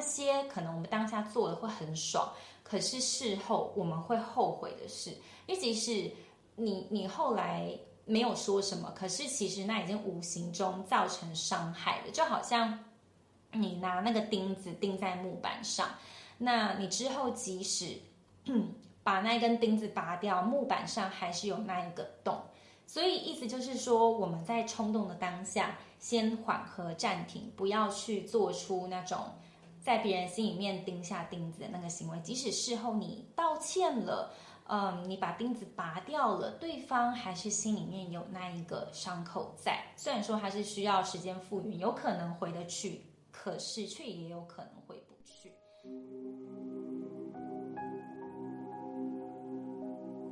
些可能我们当下做的会很爽，可是事后我们会后悔的事，尤其是你后来没有说什么，可是其实那已经无形中造成伤害了。就好像你拿那个钉子钉在木板上，那你之后即使把那根钉子拔掉，木板上还是有那一个洞。所以意思就是说，我们在冲动的当下先缓和暂停，不要去做出那种在别人心里面钉下钉子的那个行为。即使事后你道歉了，你把钉子拔掉了，对方还是心里面有那一个伤口在。虽然说还是需要时间复原，有可能回得去，可是却也有可能回不去。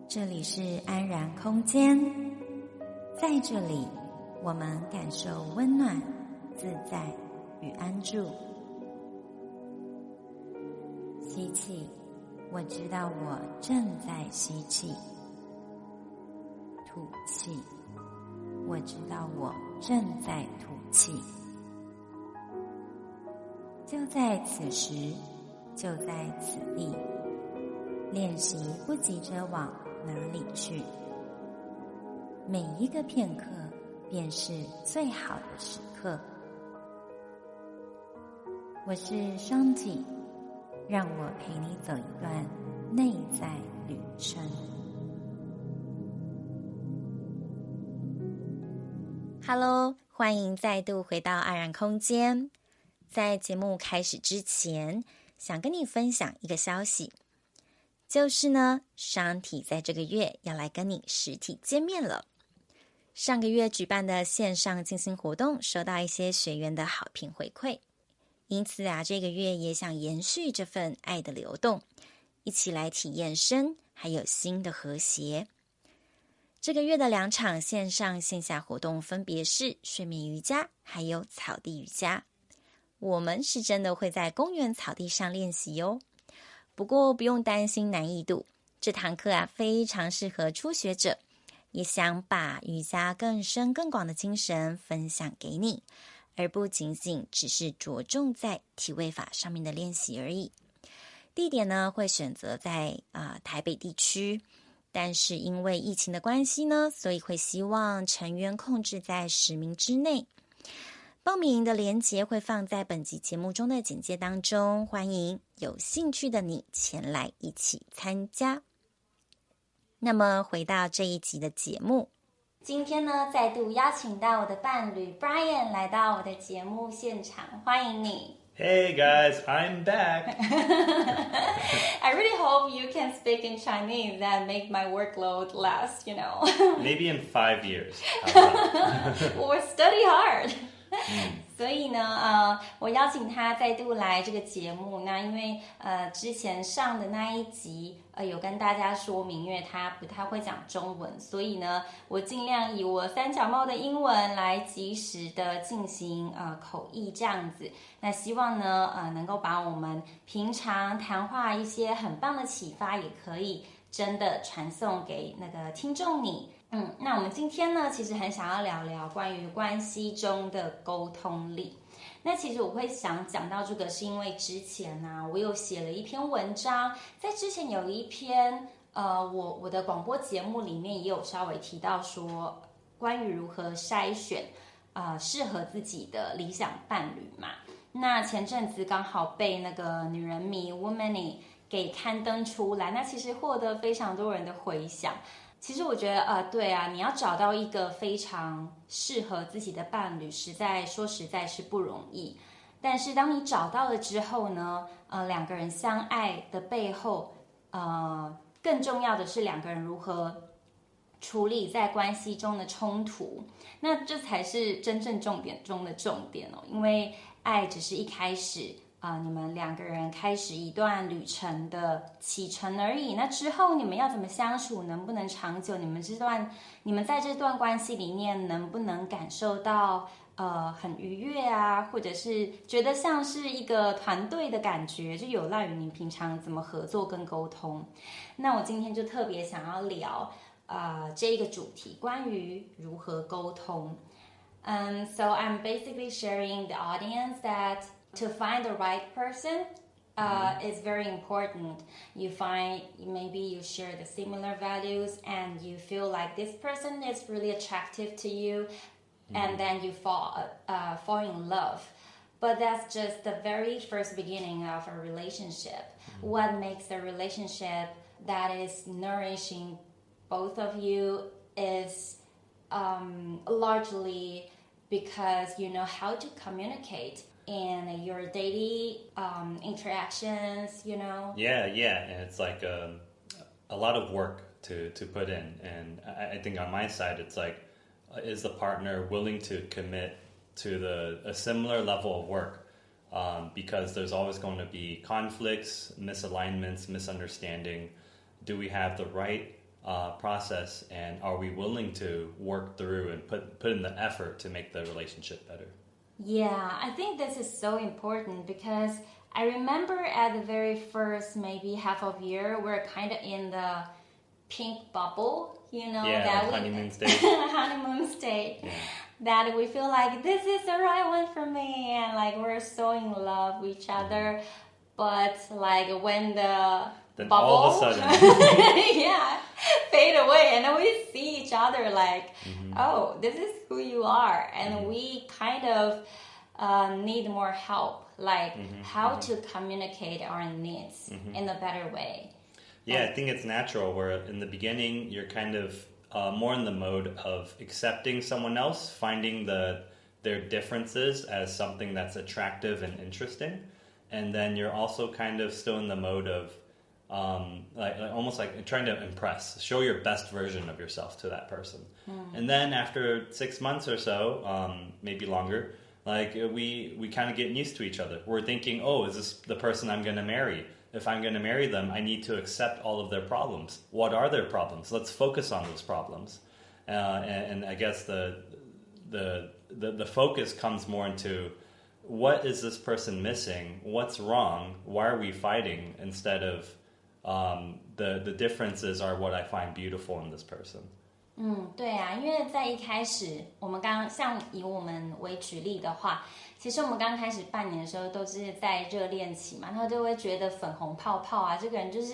这里是安然空间，在这里我们感受温暖、自在与安住。吸气，我知道我正在吸气；吐气，我知道我正在吐气。就在此时，就在此地，练习不急着往哪里去，每一个片刻便是最好的时刻。我是 Shanti， 让我陪你走一段内在旅程。Hello， 欢迎再度回到安然空间。在节目开始之前，想跟你分享一个消息，就是呢，Shanti在这个月要来跟你实体见面了。上个月举办的线上静心活动，收到一些学员的好评回馈，因此这个月也想延续这份爱的流动，一起来体验身还有心的和谐。这个月的2场线上线下活动分别是睡眠瑜伽还有草地瑜伽。我们是真的会在公园草地上练习哦，不过不用担心难易度，这堂课非常适合初学者，也想把瑜伽更深更广的精神分享给你，而不仅仅只是着重在体位法上面的练习而已。地点呢会选择在台北地区，但是因为疫情的关系呢，所以会希望成员控制在10名之内。报名的连结会放在本集节目中的简介当中，欢迎有兴趣的你前来一起参加。那么回到这一集的节目，今天呢再度邀请到我的伴侣 Brian 来到我的节目现场，欢迎你。Hey guys, I'm back. I really hope you can speak in Chinese and make my workload less, Maybe in 5 years. Or study hard. 所以呢，我邀请他再度来这个节目。那因为之前上的那一集有跟大家说明，因为他不太会讲中文，所以呢，我尽量以我三脚猫的英文来及时的进行口译这样子。那希望呢能够把我们平常谈话一些很棒的启发，也可以真的传送给那个听众你。那我们今天呢，其实很想要聊聊关于关系中的沟通力。那其实我会想讲到这个，是因为之前我有写了一篇文章，在之前有一篇我的广播节目里面也有稍微提到说，关于如何筛选适合自己的理想伴侣嘛。那前阵子刚好被那个女人迷 Womany 给刊登出来，那其实获得非常多人的回响。其实我觉得对你要找到一个非常适合自己的伴侣，说实在是不容易。但是当你找到了之后呢，2个人相爱的背后更重要的是2个人如何处理在关系中的冲突。那这才是真正重点中的重点哦，因为爱只是一开始你们2个人开始一段旅程的启程而已。那之后你们要怎么相处，能不能长久，你们在这段关系里面能不能感受到很愉悦或者是觉得像是一个团队的感觉，就有赖于你平常怎么合作跟沟通。那我今天就特别想要聊这一个主题，关于如何沟通。So I'm basically sharing the audience that to find the right person.It's very important. You find maybe you share the similar values and you feel like this person is really attractive to you, and then you fall in love. But that's just the very first beginning of a relationship. What makes a relationship that is nourishing both of you is largely because you know how to communicate.In your daily interactions, you know? Yeah, and it's like a lot of work to put in. And I think on my side, it's like, is the partner willing to commit to a similar level of work? Because there's always going to be conflicts, misalignments, misunderstanding. Do we have the right process, and are we willing to work through and put in the effort to make the relationship better?Yeah, I think this is so important because I remember at the very first maybe half of year, we're kind of in the pink bubble, you know? Yeah, that like honeymoon stage. honeymoon stage. Yeah. That we feel like this is the right one for me and like we're so in love with each other. But like when the bubble, all of a sudden, fade away, and then we see each other like, oh, this is who you are, and we kind of need more help, like how to communicate our needs in a better way. Yeah, I think it's natural where in the beginning you're kind of more in the mode of accepting someone else, finding their differences as something that's attractive and interesting, and then you're also kind of still in the mode of like almost like trying to impress, show your best version of yourself to that person. And then after 6 months or so, maybe longer, like we kind of get used to each other. We're thinking, oh, is this the person I'm going to marry? If I'm going to marry them, I need to accept all of their problems. What are their problems? Let's focus on those problems. And I guess the focus comes more into what is this person missing? What's wrong? Why are we fighting? Instead of the differences are what I find beautiful in this person. 对啊，因为在一开始，我们像以我们为举例的话，其实我们刚开始半年的时候都是在热恋期嘛，然后就会觉得粉红泡泡啊，这个人就是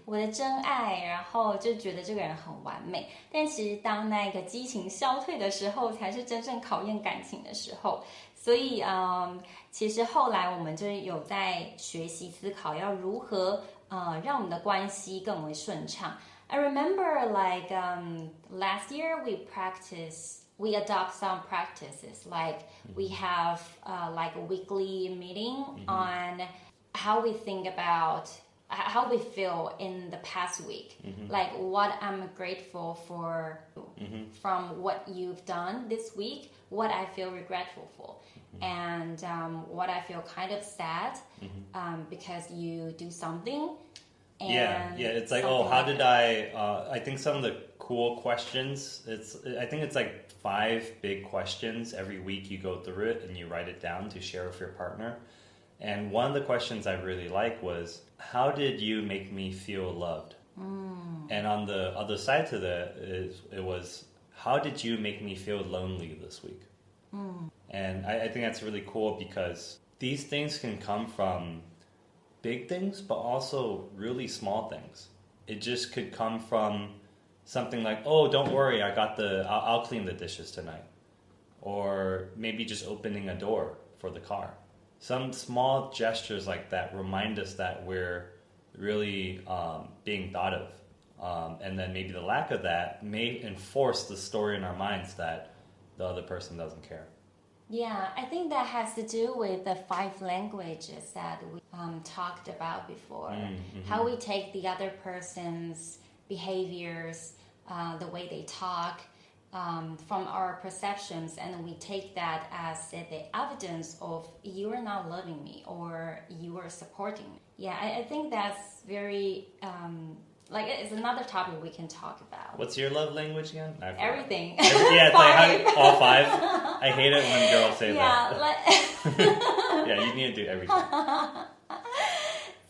我的真爱，然后就觉得这个人很完美。但其实当那个激情消退的时候，才是真正考验感情的时候。所以其实后来我们就有在学习思考要如何让我们的关系更为顺畅。I remember like last year we adopt some practices, like we have like a weekly meeting on how we think about how we feel in the past week, like what I'm grateful for from what you've done this week, what I feel regretful for, and what I feel kind of sad because you do something. Yeah, it's like, oh, how did I think some of the cool questions, I think it's like 5 big questions every week. You go through it and you write it down to share with your partner. And one of the questions I really like was, how did you make me feel loved? And on the other side to that, it was, how did you make me feel lonely this week? And I think that's really cool because these things can come from big things, but also really small things. It just could come from something like, oh, don't worry, I'll clean the dishes tonight. Or maybe just opening a door for the car. Some small gestures like that remind us that we're really being thought of. And then maybe the lack of that may enforce the story in our minds that the other person doesn't care. Yeah, I think that has to do with the 5 languages that we talked about before. How we take the other person's behaviors, the way they talk, from our perceptions, and we take that as the evidence of you are not loving me or you are supporting me. Yeah, I think that's very... like it's another topic we can talk about. What's your love language again? Everything. Yeah, it's like all 5. I hate it when girls say that. Yeah, you need to do everything.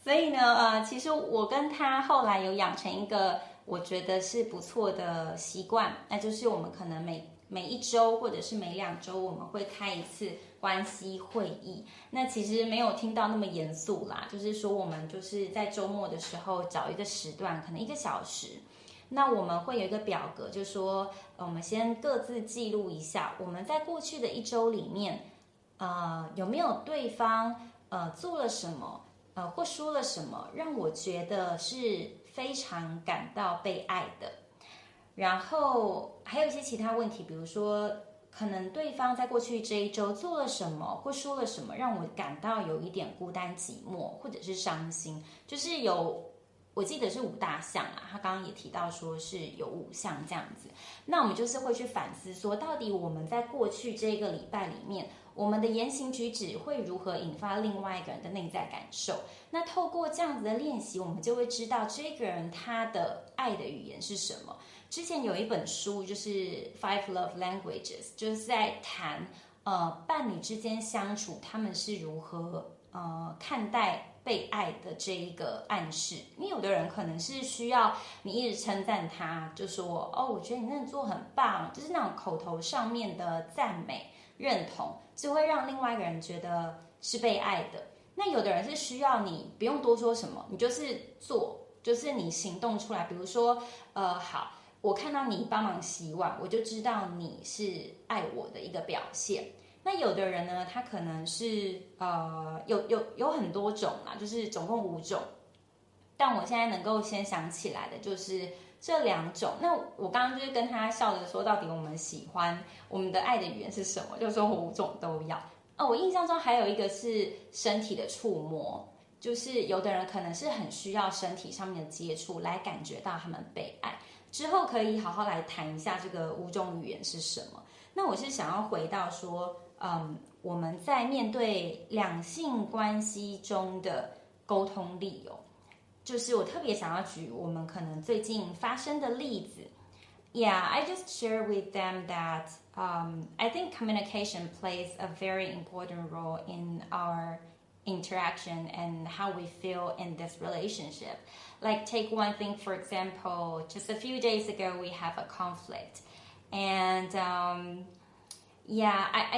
所以呢，其实我跟他后来有养成一个我觉得是不错的习惯，那就是我们可能每一周或者是每2周我们会开一次关系会议。那其实没有听到那么严肃啦，就是说我们就是在周末的时候找一个时段，可能1个小时。那我们会有一个表格，就是说我们先各自记录一下我们在过去的1周里面有没有对方做了什么或说了什么让我觉得是非常感到被爱的。然后还有一些其他问题，比如说可能对方在过去这1周做了什么或说了什么让我感到有一点孤单寂寞或者是伤心，就是我记得是5大项啊，他刚刚也提到说是有5项这样子。那我们就是会去反思说，到底我们在过去这个礼拜里面，我们的言行举止会如何引发另外一个人的内在感受。那透过这样子的练习，我们就会知道这个人他的爱的语言是什么。之前有一本书就是《5 Love Languages》，就是在谈伴侣之间相处，他们是如何看待被爱的这一个暗示。因为有的人可能是需要你一直称赞他，就说我觉得你真的做很棒，就是那种口头上面的赞美认同，就会让另外一个人觉得是被爱的。那有的人是需要你不用多说什么，你就是做，就是你行动出来。比如说好，我看到你帮忙洗碗，我就知道你是爱我的一个表现。那有的人呢，他可能是有很多种啦，就是总共5种，但我现在能够先想起来的就是这2种。那我刚刚就是跟他笑着说，到底我们喜欢我们的爱的语言是什么，就是说5种都要。我印象中还有一个是身体的触摸，就是有的人可能是很需要身体上面的接触来感觉到他们被爱。之后可以好好来谈一下这个5种语言是什么。那我是想要回到说我们在面对两性关系中的沟通力就是我特别想要举我们可能最近发生的例子。Yeah, I just share with them that I think communication plays a very important role in our interaction and how we feel in this relationship. Like take one thing, for example, just a few days ago we have a conflict. And I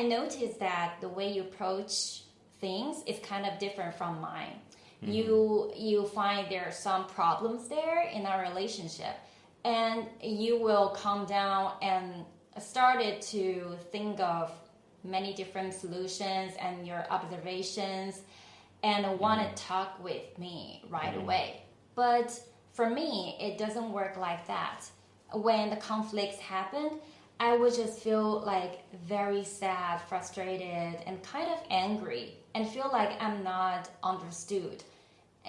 noticed that the way you approach things is kind of different from mine. Mm-hmm. You find there are some problems there in our relationship, and you will calm down and started to think of many different solutions and your observations and want to talk with me right away. But for me, it doesn't work like that. When the conflicts happen, I would just feel like very sad, frustrated, and kind of angry, and feel like I'm not understood.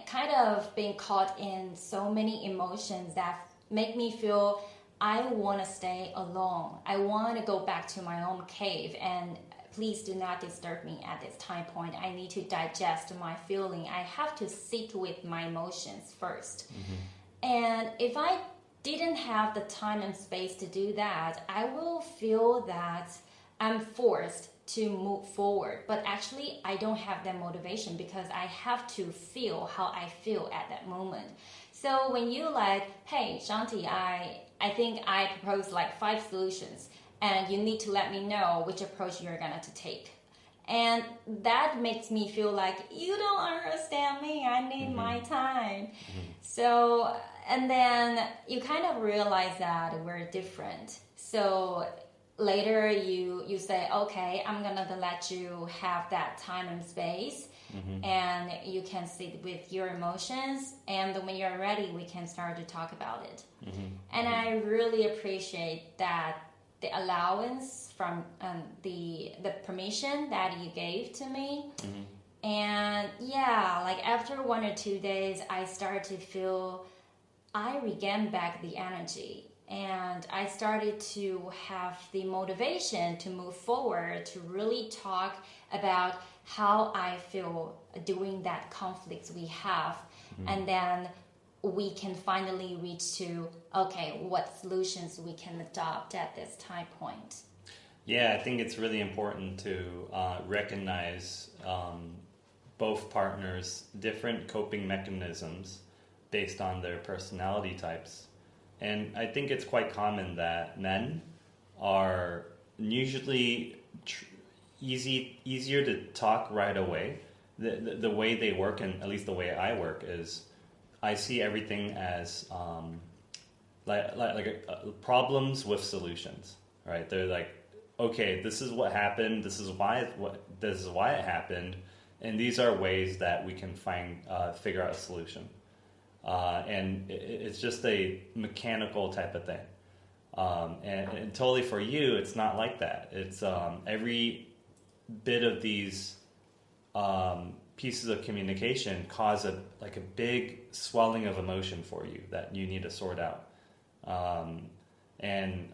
Kind of being caught in so many emotions that make me feel I want to stay alone. I want to go back to my own cave, and please do not disturb me at this time point. I need to digest my feeling. I have to sit with my emotions first. Mm-hmm. And if I didn't have the time and space to do that, I will feel that I'm forced to move forward. But actually, I don't have that motivation because I have to feel how I feel at that moment. So when you like, hey, Shanti, I think I propose like 5 solutions, and you need to let me know which approach you're going to take. And that makes me feel like you don't understand me. I need mm-hmm. my time. Mm-hmm. So, and then you kind of realize that we're different. So later you say, okay, I'm going to let you have that time and space. Mm-hmm. And you can sit with your emotions. And when you're ready, we can start to talk about it. Mm-hmm. And I really appreciate that. The allowance from the permission that you gave to me. Mm-hmm. And like after 1 or 2 days, I started to feel I regained back the energy, and I started to have the motivation to move forward, to really talk about how I feel during that conflict we have. Mm-hmm. And then we can finally reach to, okay, what solutions we can adopt at this time point. Yeah, I think it's really important to recognize both partners' different coping mechanisms based on their personality types. And I think it's quite common that men are usually easier to talk right away. The way they work, and at least the way I work, is I see everything as problems with solutions. Right? They're like, okay, this is what happened. This is why it happened, and these are ways that we can figure out a solution. And it's just a mechanical type of thing. And totally for you, it's not like that. It's every bit of these pieces of communication cause a big swelling of emotion for you that you need to sort out. And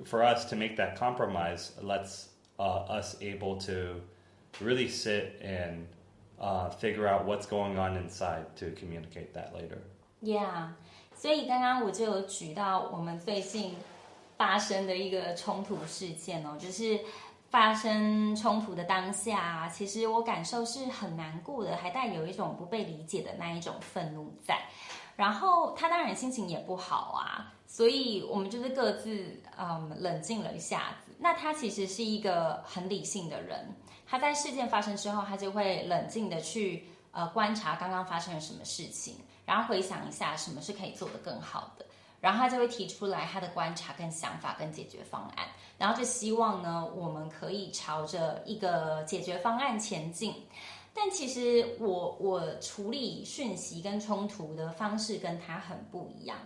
for us to make that compromise lets us able to really sit and figure out what's going on inside to communicate that later. Yeah. 所以刚刚我就有举到我们最近发生的一个冲突事件哦，就是发生冲突的当下，其实我感受是很难过的，还带有一种不被理解的那一种愤怒在。然后他当然心情也不好啊，所以我们就是各自冷静了一下子。那他其实是一个很理性的人，他在事件发生之后，他就会冷静的去观察刚刚发生了什么事情，然后回想一下什么是可以做得更好的，然后他就会提出来他的观察跟想法跟解决方案，然后就希望呢我们可以朝着一个解决方案前进。但其实我处理讯息跟冲突的方式跟他很不一样。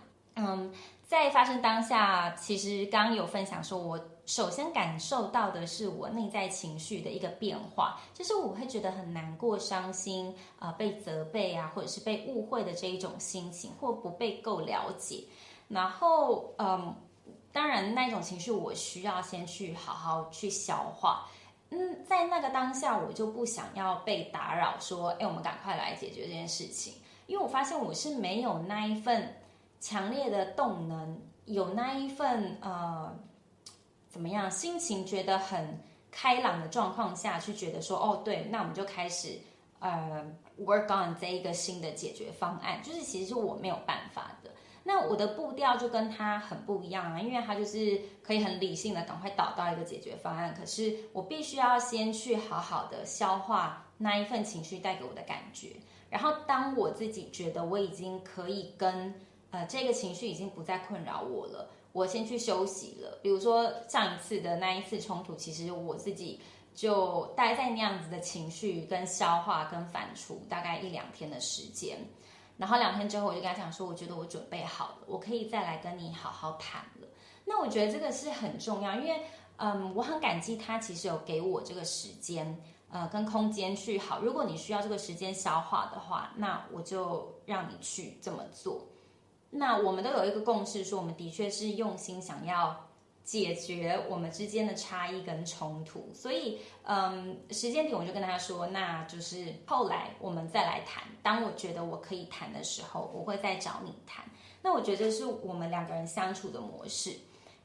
在发生当下，其实刚刚有分享说，我首先感受到的是我内在情绪的一个变化，就是我会觉得很难过、伤心，被责备啊，或者是被误会的这一种心情，或不被够了解。然后，当然那种情绪我需要先去好好去消化。在那个当下，我就不想要被打扰，说，我们赶快来解决这件事情，因为我发现我是没有那一份强烈的动能，有那一份怎么样，心情觉得很开朗的状况下去觉得说，对，那我们就开始work on 这一个新的解决方案，就是其实是我没有办法的。那我的步调就跟他很不一样啊，因为他就是可以很理性的赶快导到一个解决方案，可是我必须要先去好好的消化那一份情绪带给我的感觉，然后当我自己觉得我已经可以跟这个情绪已经不再困扰我了，我先去休息了。比如说上一次的那一次冲突，其实我自己就待在那样子的情绪跟消化跟反刍大概1-2天的时间，然后2天之后我就跟他讲说，我觉得我准备好了，我可以再来跟你好好谈了。那我觉得这个是很重要，因为我很感激他其实有给我这个时间跟空间去好，如果你需要这个时间消化的话，那我就让你去这么做。那我们都有一个共识，说我们的确是用心想要解决我们之间的差异跟冲突，所以时间点我就跟他说，那就是后来我们再来谈，当我觉得我可以谈的时候，我会再找你谈。那我觉得这是我们2个人相处的模式。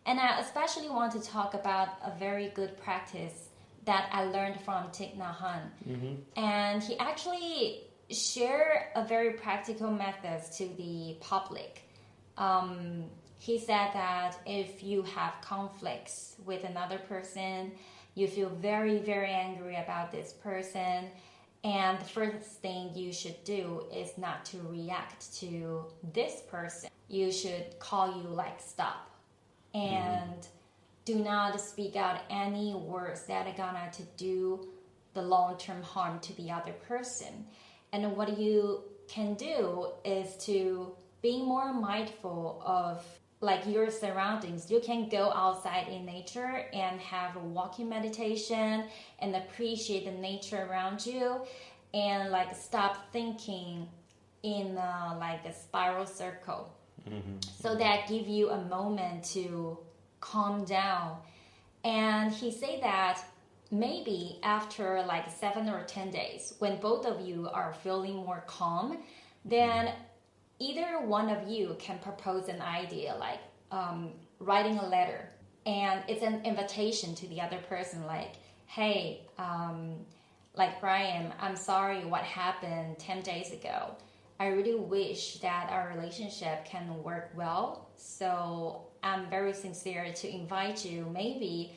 And I especially want to talk about a very good practice that I learned from Thich Nhat Hanh. And he actually shared a very practical methods to the public. He said that if you have conflicts with another person, you feel very, very angry about this person, and the first thing you should do is not to react to this person. You should call you like stop and do not speak out any words that are gonna to do the long-term harm to the other person. And what you can do is to be more mindful of like your surroundings. You can go outside in nature and have a walking meditation and appreciate the nature around you, and like stop thinking in like a spiral circle. So that give you a moment to calm down. And he said that maybe after like 7 or 10 days, when both of you are feeling more calm, then either one of you can propose an idea, like writing a letter, and it's an invitation to the other person, like, hey, like Brian, I'm sorry what happened 10 days ago. I really wish that our relationship can work well, so I'm very sincere to invite you maybe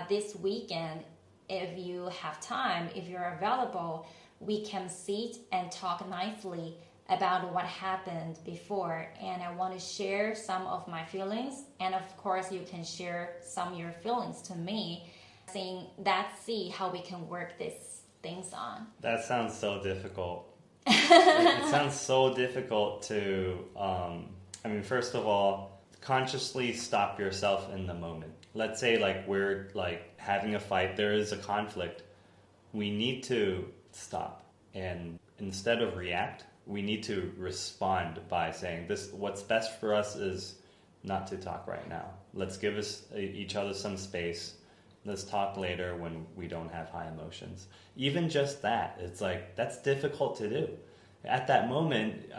this weekend, if you have time, if you're available, we can sit and talk nicely about what happened before, and I want to share some of my feelings, and of course you can share some of your feelings to me, saying let's see how we can work these things on. That sounds so difficult. It sounds so difficult to first of all, consciously stop yourself in the moment. Let's say like we're like having a fight, there is a conflict. We need to stop, and instead of react, we need to respond by saying, what's best for us is not to talk right now. Let's give each other some space. Let's talk later when we don't have high emotions. Even just that, it's like, that's difficult to do. At that moment,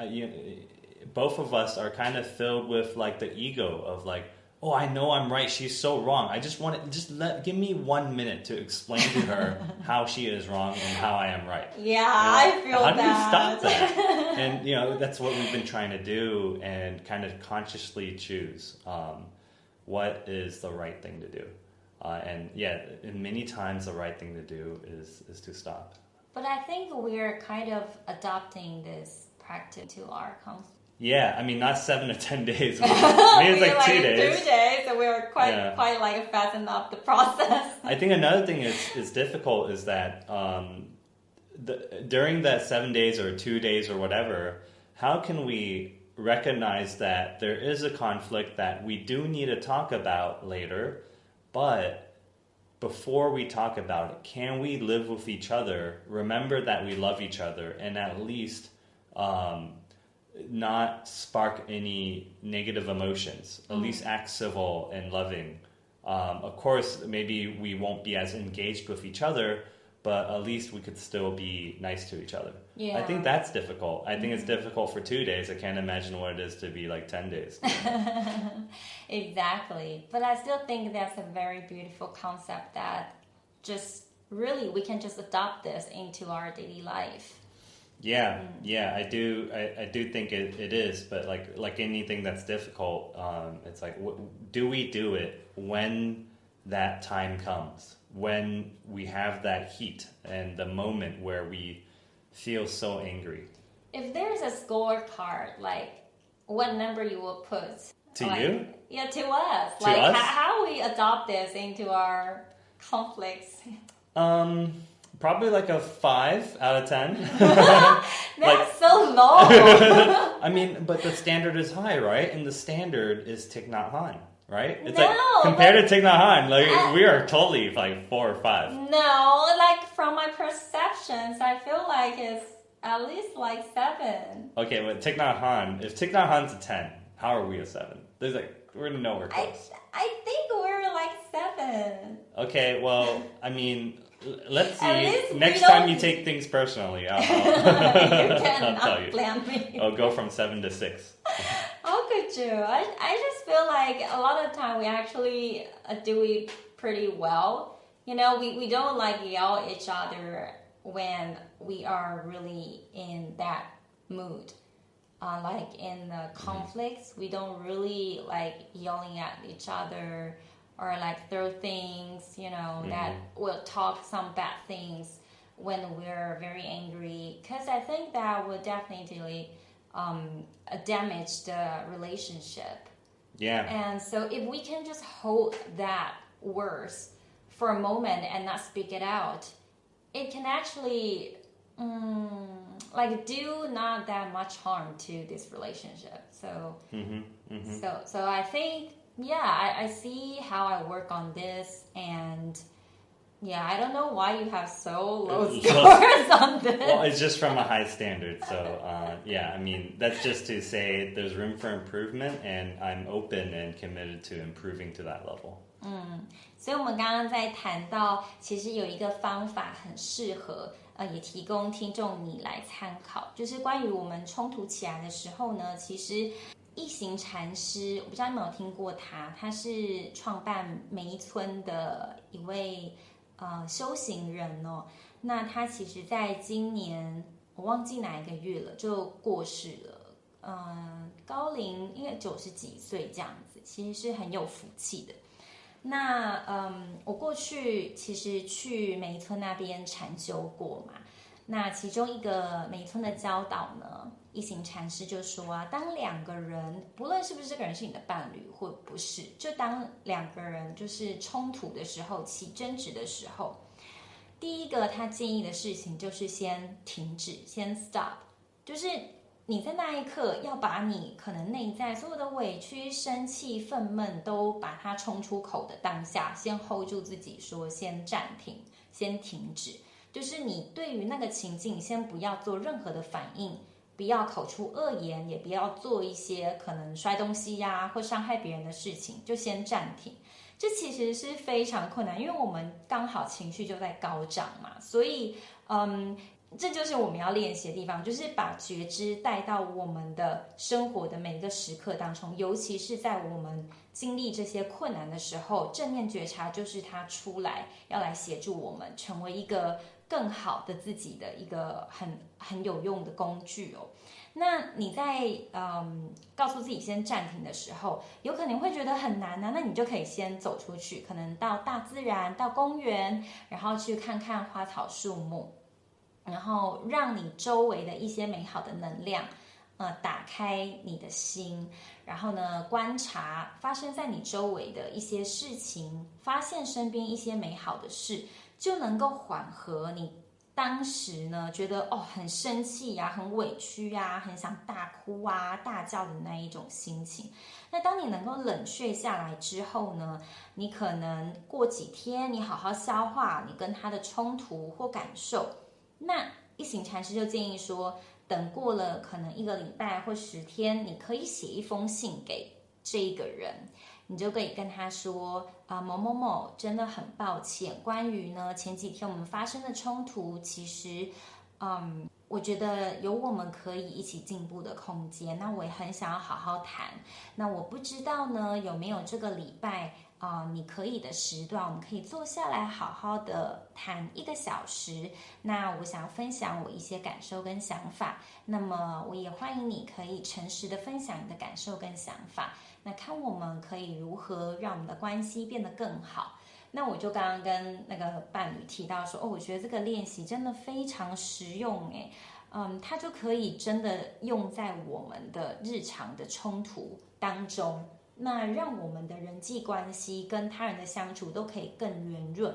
both of us are kind of filled with like the ego of like, oh, I know I'm right. She's so wrong. I just want to give me 1 minute to explain to her how she is wrong and how I am right. Yeah, I feel how that. How do you stop that? And that's what we've been trying to do, and kind of consciously choose what is the right thing to do. And many times the right thing to do is to stop. But I think we're kind of adopting this practice to our conflict. Yeah, not 7 to 10 days. Maybe it's like 2 days. 2 days, so we're quite like fasten up the process. I think another thing is difficult is that during that 7 days or 2 days or whatever, how can we recognize that there is a conflict that we do need to talk about later, but before we talk about it, can we live with each other, remember that we love each other, and at least not spark any negative emotions, at least act civil and loving. Of course, maybe we won't be as engaged with each other, but at least we could still be nice to each other. Yeah. I think that's difficult. I think it's difficult for 2 days. I can't imagine what it is to be like 10 days. Exactly. But I still think that's a very beautiful concept that just really we can just adopt this into our daily life. Yeah, I do think it is, but like anything that's difficult, it's like, do we do it when that time comes, when we have that heat and the moment where we feel so angry? If there's a scorecard, like what number you will put? To you? Yeah, to us. To us? How we adopt this into our conflicts? Probably like a 5 out of 10. That's so low. But the standard is high, right? And the standard is Thich Nhat Hanh, right? It's no, like compared to Thich Nhat Hanh, we are totally like 4 or 5. No, like from my perceptions, I feel like it's at least like 7. Okay, but Thich Nhat Hanh, if Thich Nhat Hanh's a 10, how are we a 7? We're nowhere close. I think we're like 7. Okay, well, let's see. Next time you take things personally, I'll tell you. Blame me. I'll go from 7 to 6. How could you? I just feel like a lot of time we actually do it pretty well. We don't like yell at each other when we are really in that mood. Like in the conflicts, we don't really like yelling at each other or like throw things, that will talk some bad things when we're very angry. Because I think that will definitely damage the relationship. Yeah. And so if we can just hold that words for a moment and not speak it out, it can actually do not that much harm to this relationship. So, so I think, I see how I work on this, and I don't know why you have so low scores on this. Well, it's just from a high standard. So, that's just to say there's room for improvement, and I'm open and committed to improving to that level. 所以我们刚刚在谈到，其实有一个方法很适合，也提供听众你来参考，就是关于我们冲突起来的时候呢，其实一行禅师，我不知道你们有听过他是创办梅村的一位修行人哦。那他其实在今年我忘记哪一个月了就过世了，高龄因为90几岁这样子，其实是很有福气的。那我过去其实去梅村那边禅修过嘛，那其中一个梅村的教导呢，一行禅师就说啊，当两个人不论是不是这个人是你的伴侣或不是，就当两个人就是冲突的时候，起争执的时候，第一个他建议的事情就是先停止，先 stop， 就是你在那一刻要把你可能内在所有的委屈、生气、愤懑都把它冲出口的当下，先 hold 住自己，说先暂停，先停止。就是你对于那个情境，先不要做任何的反应，不要口出恶言，也不要做一些可能摔东西呀或伤害别人的事情，就先暂停。这其实是非常困难，因为我们刚好情绪就在高涨嘛，所以这就是我们要练习的地方，就是把觉知带到我们的生活的每一个时刻当中，尤其是在我们经历这些困难的时候，正面觉察就是它出来，要来协助我们成为一个更好的自己的一个很有用的工具哦。那你在告诉自己先暂停的时候，有可能会觉得很难啊，那你就可以先走出去，可能到大自然，到公园，然后去看看花草树木，然后让你周围的一些美好的能量打开你的心，然后呢观察发生在你周围的一些事情，发现身边一些美好的事，就能够缓和你当时呢觉得很生气呀、很委屈呀、很想大哭啊、大叫的那一种心情。那当你能够冷却下来之后呢，你可能过几天你好好消化你跟他的冲突或感受，那一行禅师就建议说，等过了可能1个礼拜或10天，你可以写一封信给这一个人，你就可以跟他说某某某真的很抱歉，关于呢前几天我们发生的冲突，其实我觉得有我们可以一起进步的空间，那我也很想要好好谈，那我不知道呢有没有这个礼拜你可以的时段，我们可以坐下来好好的谈1个小时，那我想分享我一些感受跟想法，那么我也欢迎你可以诚实的分享你的感受跟想法，那看我们可以如何让我们的关系变得更好。那我就刚刚跟那个伴侣提到说，我觉得这个练习真的非常实用耶，它就可以真的用在我们的日常的冲突当中，那让我们的人际关系跟他人的相处都可以更圆润。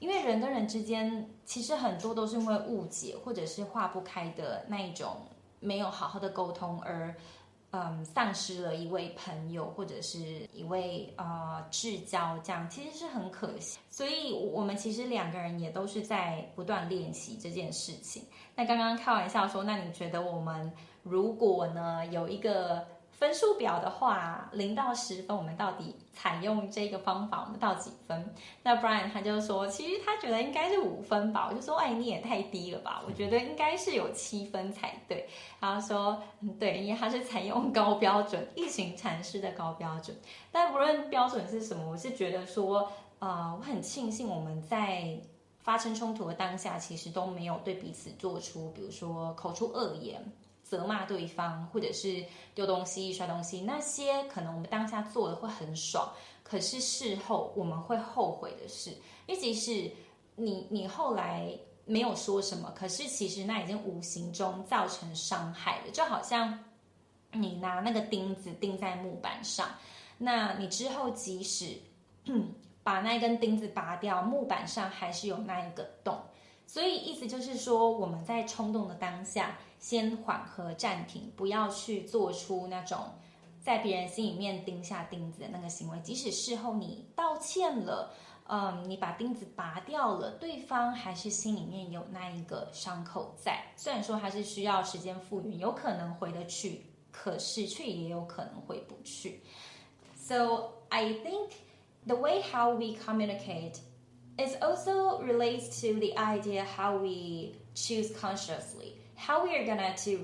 因为人跟人之间其实很多都是因为误解或者是化不开的那一种没有好好的沟通而丧失了一位朋友或者是一位至交，这样其实是很可惜。所以我们其实2个人也都是在不断练习这件事情。那刚刚开玩笑说，那你觉得我们如果呢有一个分数表的话，0到10分，我们到底采用这个方法我们到几分？那 Brian 他就说，其实他觉得应该是5分吧。我就说，你也太低了吧，我觉得应该是有7分才对。他说，对，因为他是采用高标准，一行禅师的高标准。但不论标准是什么，我是觉得说，我很庆幸我们在发生冲突的当下，其实都没有对彼此做出，比如说口出恶言，责骂对方，或者是丢东西、摔东西，那些可能我们当下做的会很爽，可是事后我们会后悔的事。因为即使你后来没有说什么，可是其实那已经无形中造成伤害了。就好像你拿那个钉子钉在木板上，那你之后即使把那根钉子拔掉，木板上还是有那一个洞。所以意思就是说，我们在冲动的当下先缓和暂停，不要去做出那种在别人心里面钉下钉子的那个行为。即使事后你道歉了，你把钉子拔掉了，对方还是心里面有那一个伤口在。虽然说还是需要时间复原，有可能回得去，可是却也有可能回不去。So I think the way how we communicate is also relates to the idea how we choose consciously, how we are gonna to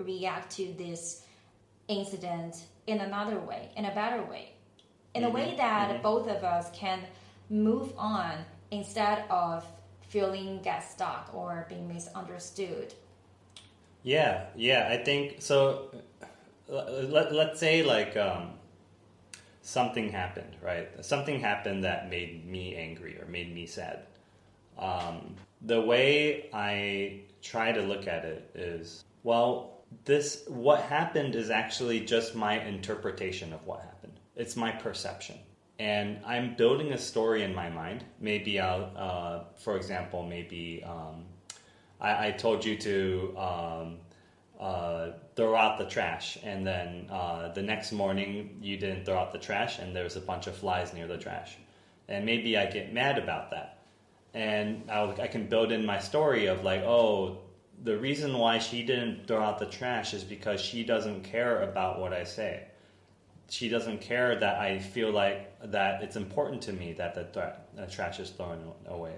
react to this incident in another way, in a better way, in a way that both of us can move on instead of feeling get stuck or being misunderstood. Yeah, I think so. Let's say something happened, right? Something happened that made me angry or made me sad. The way I try to look at it is, well, what happened is actually just my interpretation of what happened. It's my perception. And I'm building a story in my mind. Maybe for example, maybe I told you to throw out the trash, and then the next morning you didn't throw out the trash, and there was a bunch of flies near the trash. And maybe I get mad about that. And I can build in my story of like, oh, the reason why she didn't throw out the trash is because she doesn't care about what I say. She doesn't care that I feel like that it's important to me that the trash is thrown away.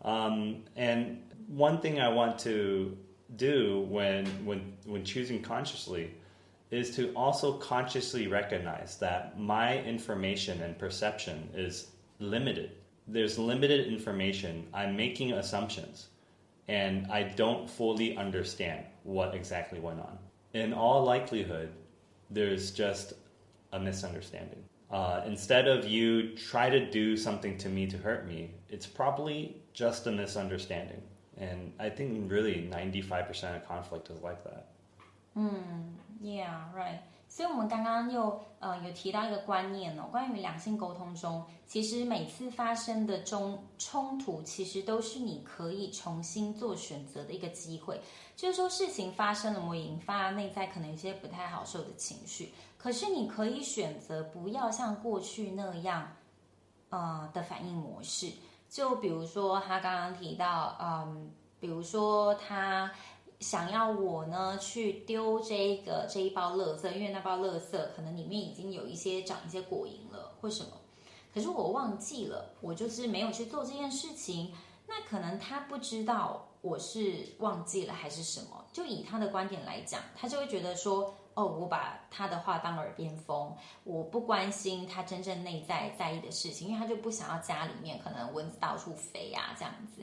And one thing I want to do when choosing consciously is to also consciously recognize that my information and perception is limited. There's limited information. I'm making assumptions, and I don't fully understand what exactly went on. In all likelihood, there's just a misunderstanding. Instead of you try to do something to me to hurt me, it's probably just a misunderstanding. And I think really 95% of conflict is like that. Yeah, right. 所以我们刚刚有提到一个观念哦，关于两性沟通中，其实每次发生的冲突，其实都是你可以重新做选择的一个机会。就是说，事情发生了，会引发内在可能一些不太好受的情绪，可是你可以选择不要像过去那样的反应模式。就比如说他刚刚提到，比如说他想要我呢去丢这一包垃圾，因为那包垃圾可能里面已经有长一些果蝇了或什么，可是我忘记了，我就是没有去做这件事情，那可能他不知道我是忘记了还是什么，就以他的观点来讲，他就会觉得说，哦，我把他的话当耳边风，我不关心他真正内在在意的事情，因为他就不想要家里面可能蚊子到处飞啊这样子。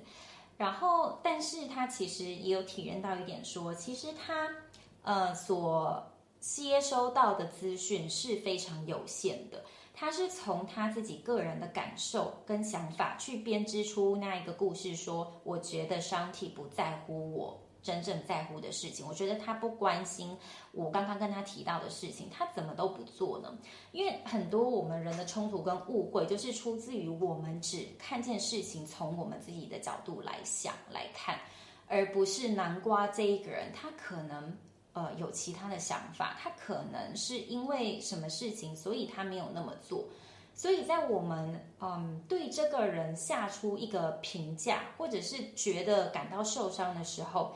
然后，但是他其实也有体认到一点说，其实他所接收到的资讯是非常有限的，他是从他自己个人的感受跟想法去编织出那一个故事说，我觉得Shanti不在乎我真正在乎的事情，我觉得他不关心我刚刚跟他提到的事情，他怎么都不做呢？因为很多我们人的冲突跟误会，就是出自于我们只看见事情从我们自己的角度来想来看，而不是南瓜这一个人他可能有其他的想法，他可能是因为什么事情，所以他没有那么做。所以在我们对这个人下出一个评价，或者是觉得感到受伤的时候，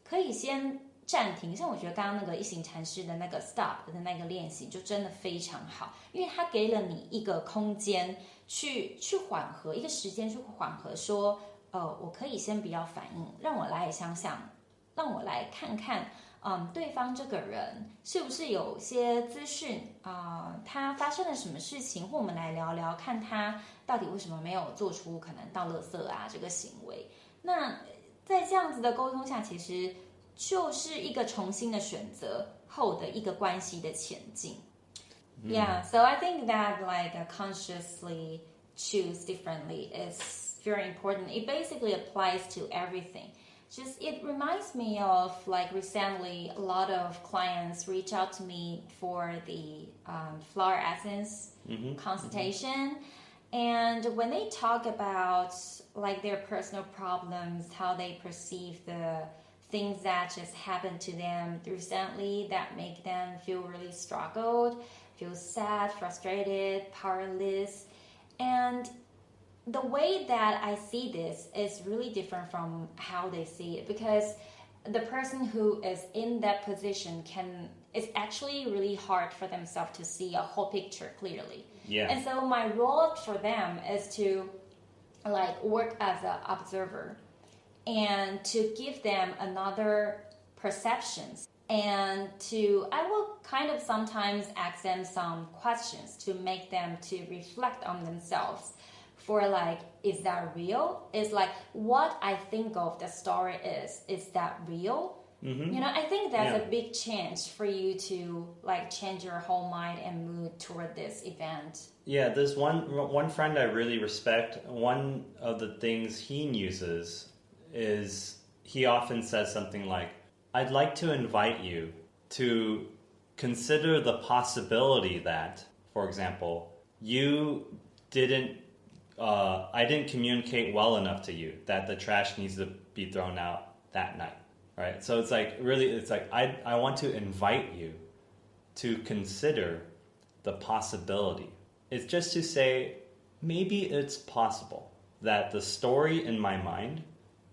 可以先暂停。像我觉得刚刚那个一行禅师的那个 stop 的那个练习就真的非常好，因为他给了你一个空间去缓和，一个时间去缓和说我可以先不要反应，让我来想想，让我来看看对方这个人是不是有些资讯他发生了什么事情，或我们来聊聊看他到底为什么没有做出可能倒垃圾啊这个行为。那在这样子的沟通下，其实就是一个重新的选择后的一个关系的前进。Yeah, so I think that like consciously choose differently is very important. It basically applies to everything.Just it reminds me of like recently a lot of clients reach out to me for the flower essence consultation, and when they talk about like their personal problems, how they perceive the things that just happened to them recently that make them feel really struggled, feel sad, frustrated, powerless, and the way that I see this is really different from how they see it, because the person who is in that position it's actually really hard for themselves to see a whole picture clearly. Yeah. And so my role for them is to like work as an observer and to give them another perceptions, and I will kind of sometimes ask them some questions to make them to reflect on themselves.For like, is that real? Is like what I think of the story is that real? You know, I think that's a big chance for you to like change your whole mind and mood toward this event. Yeah, there's one friend I really respect. One of the things he uses is he often says something like, I'd like to invite you to consider the possibility that, for example, I didn't communicate well enough to you that the trash needs to be thrown out that night, right? So it's like, I want to invite you to consider the possibility. It's just to say, maybe it's possible that the story in my mind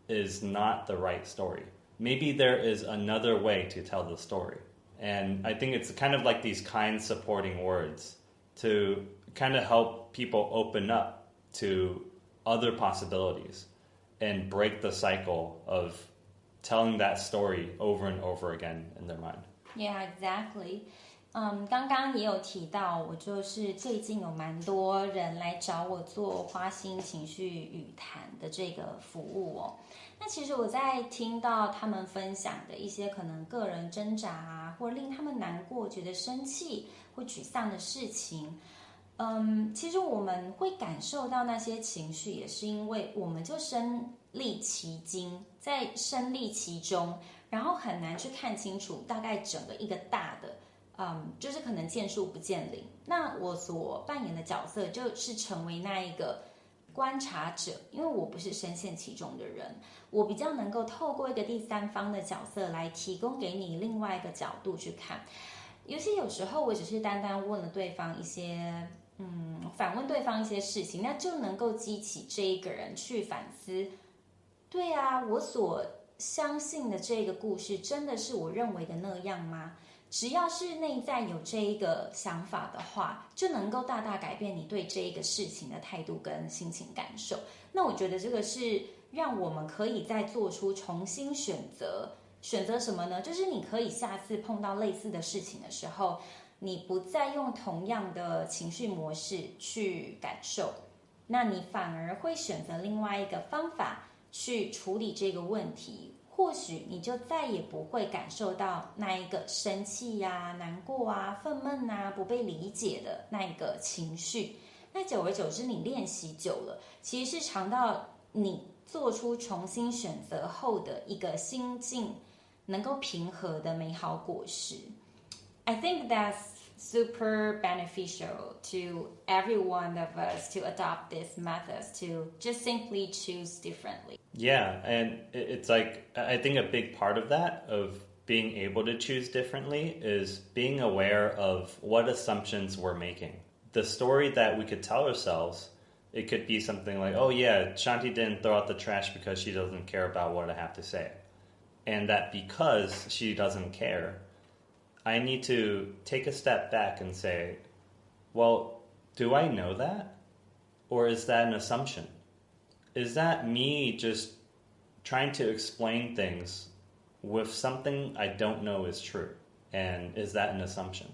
is not the right story. Maybe there is another way to tell the story. And I think it's kind of like these kind supporting words to kind of help people open up to other possibilities and break the cycle of telling that story over and over again in their mind. Yeah, exactly. 刚刚也有提到，我就是最近有蛮多人来找我做花心情绪与谈的这个服务哦。那其实我在听到他们分享的一些可能个人挣扎啊，或令他们难过、觉得生气或沮丧的事情，其实我们会感受到那些情绪，也是因为我们就身历其境，在身历其中，然后很难去看清楚大概整个一个大的。就是可能见树不见林。那我所扮演的角色就是成为那一个观察者，因为我不是深陷其中的人，我比较能够透过一个第三方的角色来提供给你另外一个角度去看。尤其有时候我只是单单问了对方一些，反问对方一些事情，那就能够激起这一个人去反思。对啊，我所相信的这个故事真的是我认为的那样吗？只要是内在有这一个想法的话，就能够大大改变你对这一个事情的态度跟心情感受。那我觉得这个是让我们可以再做出重新选择。选择什么呢？就是你可以下次碰到类似的事情的时候，你不再用同样的情绪模式去感受，那你反而会选择另外一个方法去处理这个问题。或许你就再也不会感受到那一个生气啊、难过啊、愤懑啊、不被理解的那一个情绪。那久而久之，你练习久了，其实是尝到你做出重新选择后的一个心境能够平和的美好果实。I think that's super beneficial to every one of us to adopt these methods to just simply choose differently. Yeah, and it's like, I think a big part of that, of being able to choose differently, is being aware of what assumptions we're making. The story that we could tell ourselves, it could be something like, oh yeah, Shanti didn't throw out the trash because she doesn't care about what I have to say. And that because she doesn't care, I need to take a step back and say, well, do I know that? Or is that an assumption? Is that me just trying to explain things with something I don't know is true? And is that an assumption?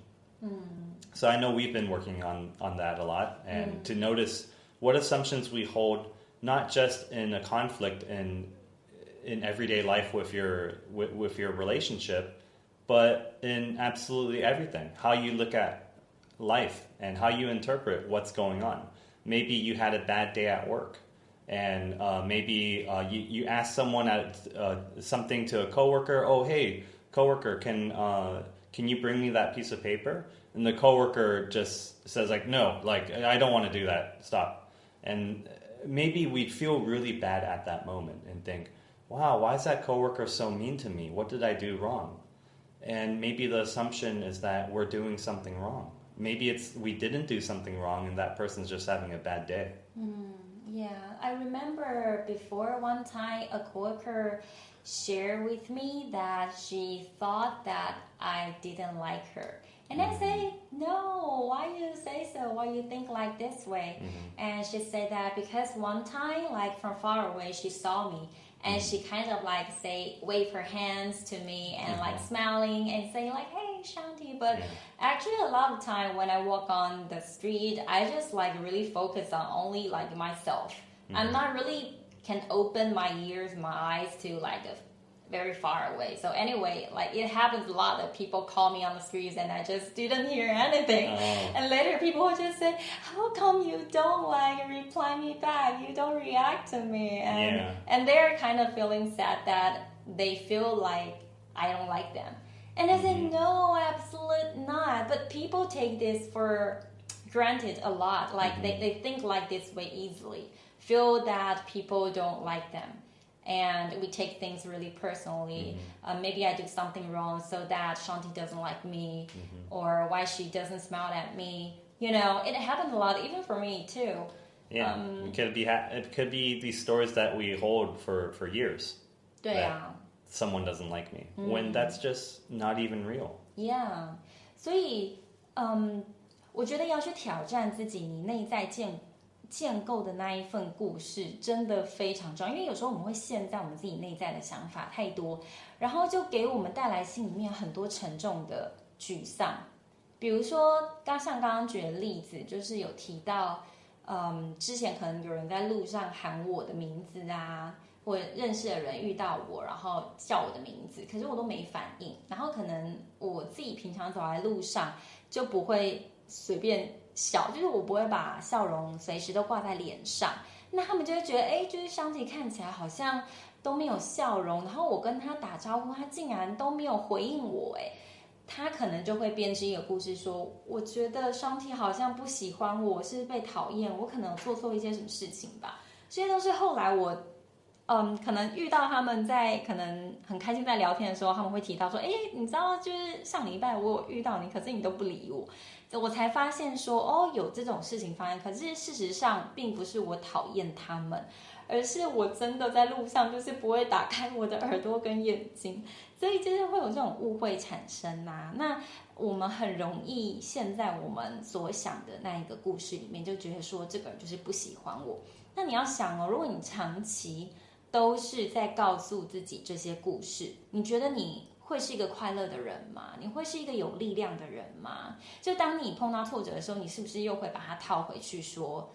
So I know we've been working on that a lot, and to notice what assumptions we hold, not just in a conflict in everyday life with your relationship, but in absolutely everything. How you look at life and how you interpret what's going on. Maybe you had a bad day at work, and maybe you ask someone at something to a coworker. Oh, hey, coworker, can you bring me that piece of paper? And the coworker just says like, no, like I don't want to do that. Stop. And maybe we'd feel really bad at that moment and think, wow, why is that coworker so mean to me? What did I do wrong? And maybe the assumption is that we're doing something wrong. Maybe we didn't do something wrong and that person's just having a bad day. Yeah, I remember before one time a coworker shared with me that she thought that I didn't like her. And I say, no, why you say so? Why you think like this way? And she said that because one time, like from far away, she saw me. And she kind of like wave her hands to me and like smiling and say like, hey, Shanti. But actually a lot of time when I walk on the street, I just like really focus on only like myself. I'm not really can open my ears, my eyes to like very far away. So anyway, like it happens a lot that people call me on the streets and I just didn't hear anything. And later people will just say, how come you don't like reply me back? You don't react to me. And they're kind of feeling sad that they feel like I don't like them. And I said, no, absolutely not. But people take this for granted a lot. Like they think like this way easily, feel that people don't like them. And we take things really personally. Maybe I do something wrong so that Shanti doesn't like me, or why she doesn't smile at me. You know, it happens a lot, even for me too. Yeah, it could be these stories that we hold for years. 对啊。Someone doesn't like me, when that's just not even real. Yeah. 所以我觉得要去挑战自己，你内在建构的那一份故事真的非常重要，因为有时候我们会陷在我们自己内在的想法太多，然后就给我们带来心里面很多沉重的沮丧。比如说像刚刚举的例子，就是有提到之前可能有人在路上喊我的名字啊，或者认识的人遇到我然后叫我的名字，可是我都没反应，然后可能我自己平常走在路上就不会随便笑，就是我不会把笑容随时都挂在脸上，那他们就会觉得就是香缇看起来好像都没有笑容，然后我跟他打招呼他竟然都没有回应我，他可能就会编织一个故事说，我觉得香缇好像不喜欢我，是被讨厌，我可能有做错一些什么事情吧。这些都是后来我可能遇到他们在可能很开心在聊天的时候，他们会提到说，你知道就是上礼拜我有遇到你，可是你都不理我，我才发现说有这种事情发生，可是事实上并不是我讨厌他们，而是我真的在路上就是不会打开我的耳朵跟眼睛，所以就是会有这种误会产生啊。那我们很容易陷在我们所想的那一个故事里面，就觉得说这个人就是不喜欢我。那你要想如果你长期都是在告诉自己这些故事，你觉得你会是一个快乐的人吗？你会是一个有力量的人吗？就当你碰到挫折的时候，你是不是又会把它套回去说，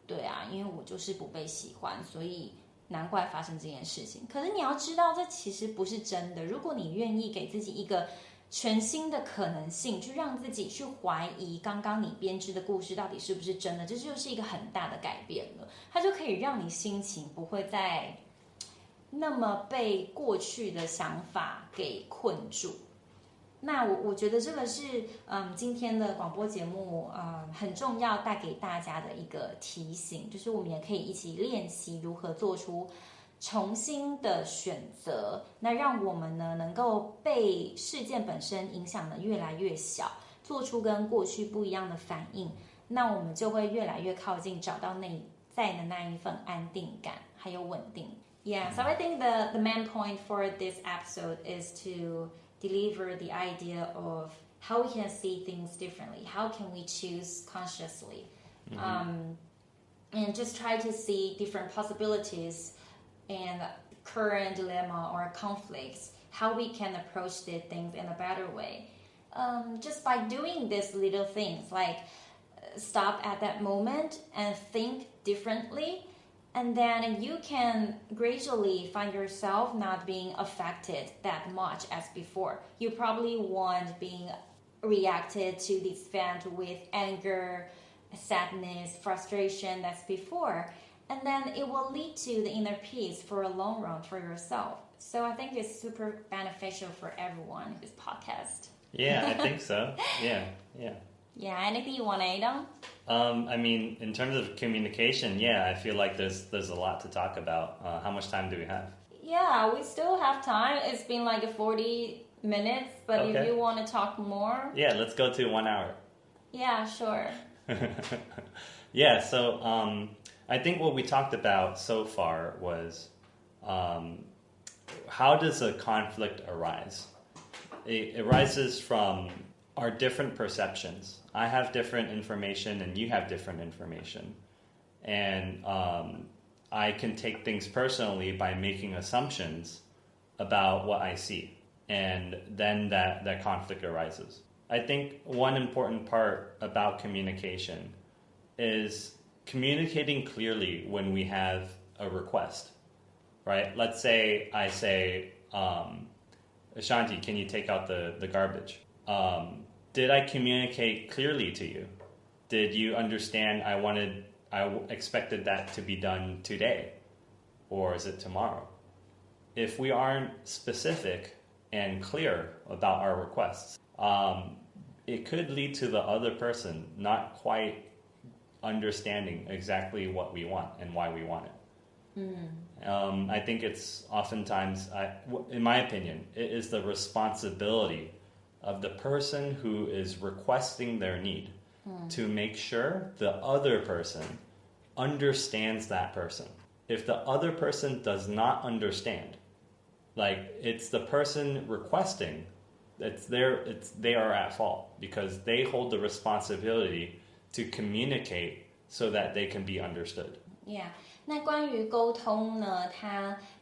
对啊，因为我就是不被喜欢，所以难怪发生这件事情。可是你要知道这其实不是真的，如果你愿意给自己一个全新的可能性，去让自己去怀疑刚刚你编织的故事到底是不是真的，这就是一个很大的改变了，它就可以让你心情不会再那么被过去的想法给困住。那我觉得这个是今天的广播节目很重要带给大家的一个提醒，就是我们也可以一起练习如何做出重新的选择，那让我们呢能够被事件本身影响的越来越小，做出跟过去不一样的反应，那我们就会越来越靠近找到内在的那一份安定感还有稳定。Yeah, so I think the main point for this episode is to deliver the idea of how we can see things differently. How can we choose consciously? And just try to see different possibilities and current dilemma or conflicts, how we can approach these things in a better way. Just by doing these little things, like stop at that moment and think differently.And then you can gradually find yourself not being affected that much as before. You probably won't being reacted to this event with anger, sadness, frustration as before. And then it will lead to the inner peace for a long run for yourself. So I think it's super beneficial for everyone, this podcast. Yeah, I think so. Yeah, anything you want to add on? I mean, in terms of communication, I feel like there's a lot to talk about. How much time do we have? Yeah, we still have time. It's been like 40 minutes, but Okay. If you want to talk more... Yeah, let's go to 1 hour. Yeah, sure. So I think what we talked about so far was how does a conflict arise? It arises from our different perceptions. I have different information and you have different information. And I can take things personally by making assumptions about what I see. And then that conflict arises. I think one important part about communication is communicating clearly when we have a request, right? Let's say I say, Shanti, can you take out the garbage? Did I communicate clearly to you? Did you understand I expected that to be done today? Or is it tomorrow? If we aren't specific and clear about our requests, it could lead to the other person not quite understanding exactly what we want and why we want it. I think it's oftentimes, in my opinion, it is the responsibility of the person who is requesting their need to make sure the other person understands that person. If the other person does not understand, like it's the person requesting, they are at fault because they hold the responsibility to communicate so that they can be understood. Yeah. 那关于沟通呢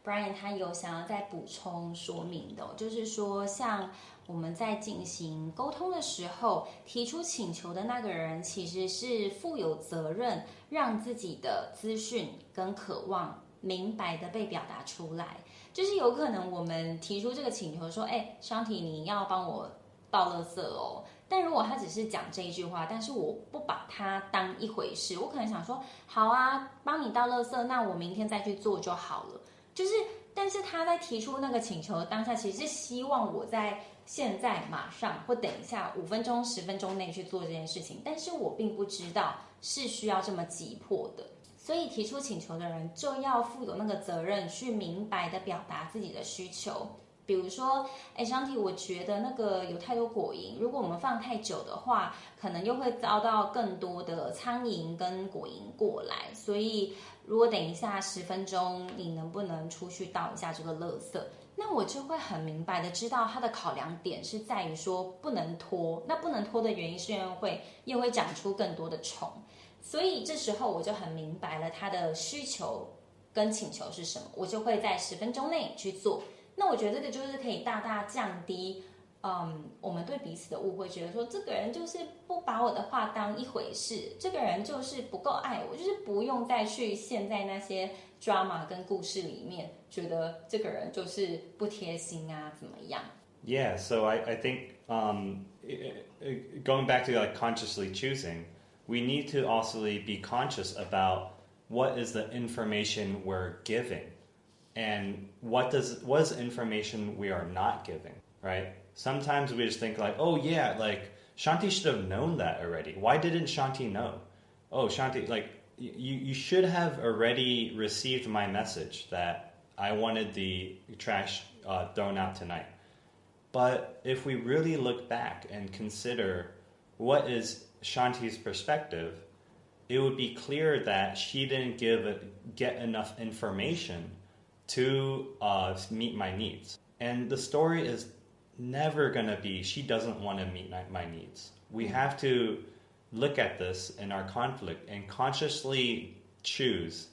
，Brian 他有想要再补充说明的，就是说像我们在进行沟通的时候，提出请求的那个人其实是负有责任，让自己的资讯跟渴望明白的被表达出来。就是有可能我们提出这个请求说，Shanti 你要帮我倒垃圾哦。但如果他只是讲这一句话，但是我不把它当一回事，我可能想说，好啊，帮你倒垃圾，那我明天再去做就好了。但是他在提出那个请求的当下，其实是希望我在现在马上或等一下5分钟、10分钟内去做这件事情，但是我并不知道是需要这么急迫的。所以提出请求的人就要负有那个责任，去明白的表达自己的需求。比如说，Shanti，我觉得那个有太多果蝇，如果我们放太久的话，可能又会遭到更多的苍蝇跟果蝇过来。所以，如果等一下10分钟，你能不能出去倒一下这个垃圾？那我就会很明白的知道他的考量点是在于说不能拖。那不能拖的原因是因为又会长出更多的虫。所以这时候我就很明白了他的需求跟请求是什么，我就会在10分钟内去做。那我觉得这个就是可以大大降低，我们对彼此的误会，觉得说这个人就是不把我的话当一回事，这个人就是不够爱我，就是不用再去陷在那些 drama 跟故事里面，觉得这个人就是不贴心啊，怎么样 Yeah, so I think going back to like consciously choosing, we need to also be conscious about what is the information we're giving.And what is information we are not giving, right? Sometimes we just think like, oh yeah, like Shanti should have known that already. Why didn't Shanti know? Oh, Shanti, like you should have already received my message that I wanted the trash thrown out tonight. But if we really look back and consider what is Shanti's perspective, it would be clear that she didn't get enough information.to meet my needs. And the story is never going to be she doesn't want to meet my needs. We have to look at this in our conflict and consciously choose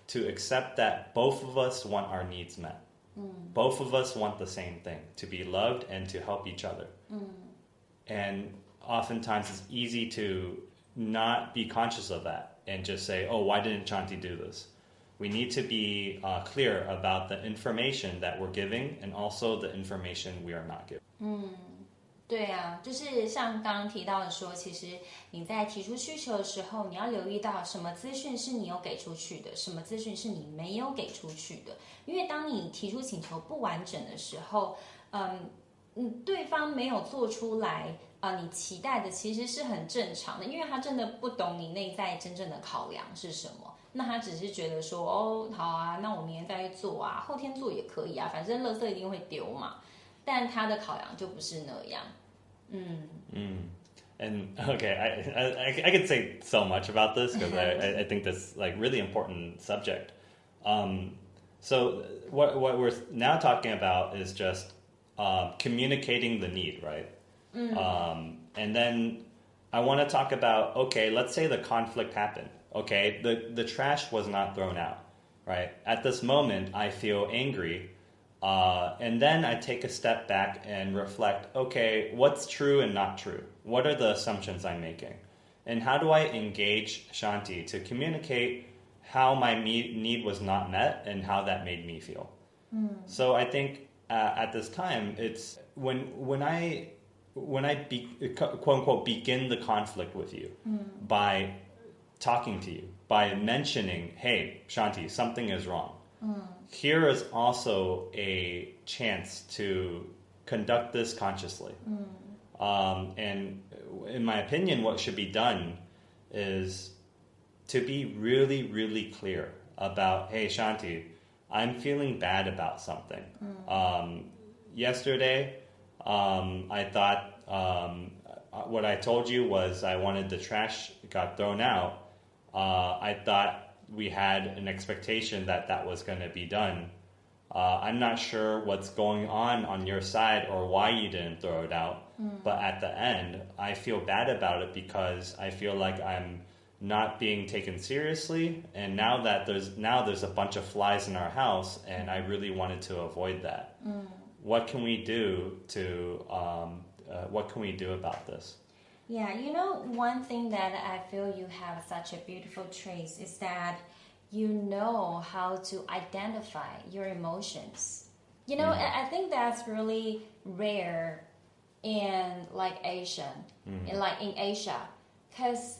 to accept that both of us want our needs met. Both of us want the same thing, to be loved and to help each other. And oftentimes it's easy to not be conscious of that and just say, oh, why didn't Shanti do this?We need to be clear about the information that we're giving and also the information we are not giving. 对啊，就是像刚刚提到的说，其实你在提出需求的时候，你要留意到什么资讯是你有给出去的，什么资讯是你没有给出去的。因为当你提出请求不完整的时候，对方没有做出来你期待的其实是很正常的，因为他真的不懂你内在真正的考量是什么。那他只是觉得说，哦，好啊，那我明天再去做啊，后天做也可以啊，反正垃圾一定会丢嘛。但他的考量就不是那样。And okay, I could say so much about this because I think that's like really important subject. So what we're now talking about is just communicating the need, right? And then I want to talk about, okay, let's say the conflict happened.Okay, the trash was not thrown out, right? At this moment, I feel angry, and then I take a step back and reflect, okay, what's true and not true? What are the assumptions I'm making? And how do I engage Shanti to communicate how my need was not met and how that made me feel? So I think at this time, it's when I quote unquote begin the conflict with you by talking to you, by mentioning, hey, Shanti, something is wrong. Here is also a chance to conduct this consciously. And in my opinion, what should be done is to be really, really clear about, hey, Shanti, I'm feeling bad about something. Yesterday, I thought what I told you was I wanted the trash got thrown out. I thought we had an expectation that was going to be done. I'm not sure what's going on your side or why you didn't throw it out. But at the end, I feel bad about it because I feel like I'm not being taken seriously. And now there's a bunch of flies in our house, and I really wanted to avoid that. What can we do about this? Yeah, one thing that I feel you have such a beautiful trait is that you know how to identify your emotions. I think that's really rare in Asia, in Asia, because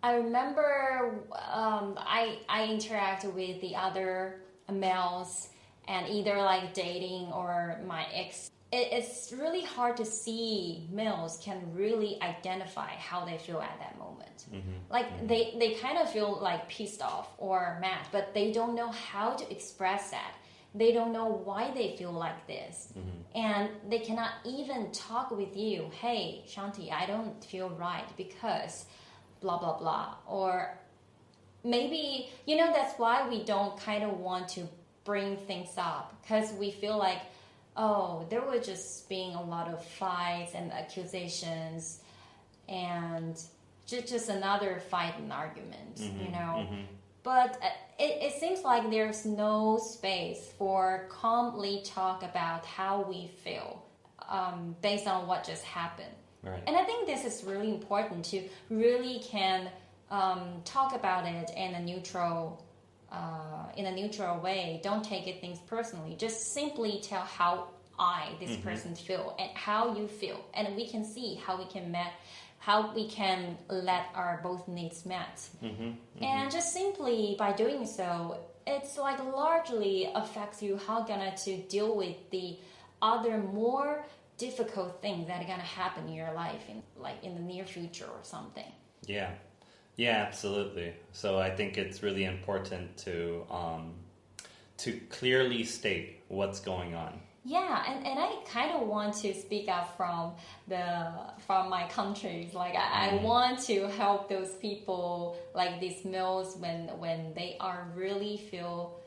I remember I interact with the other males and either dating or my ex. It's really hard to see males can really identify how they feel at that moment. They kind of feel pissed off or mad, but they don't know how to express that. They don't know why they feel like this. And they cannot even talk with you, hey, Shanti, I don't feel right because blah, blah, blah. Or maybe, that's why we don't kind of want to bring things up, because we feel like, oh, there were just being a lot of fights and accusations and just another fight and argument, But it seems like there's no space for calmly talk about how we feel based on what just happened. Right. And I think this is really important to really can talk about it in a neutral way. Don't take things personally. Just simply tell how this person feel and how you feel, and we can see how we can let our both needs met. And just simply by doing so, it's largely affects you how gonna to deal with the other more difficult things that are gonna happen in your life in the near future or something. Yeah, absolutely. So I think it's really important to clearly state what's going on. Yeah, and I kind of want to speak up from my countries. I want to help those people, these males, when they are really feel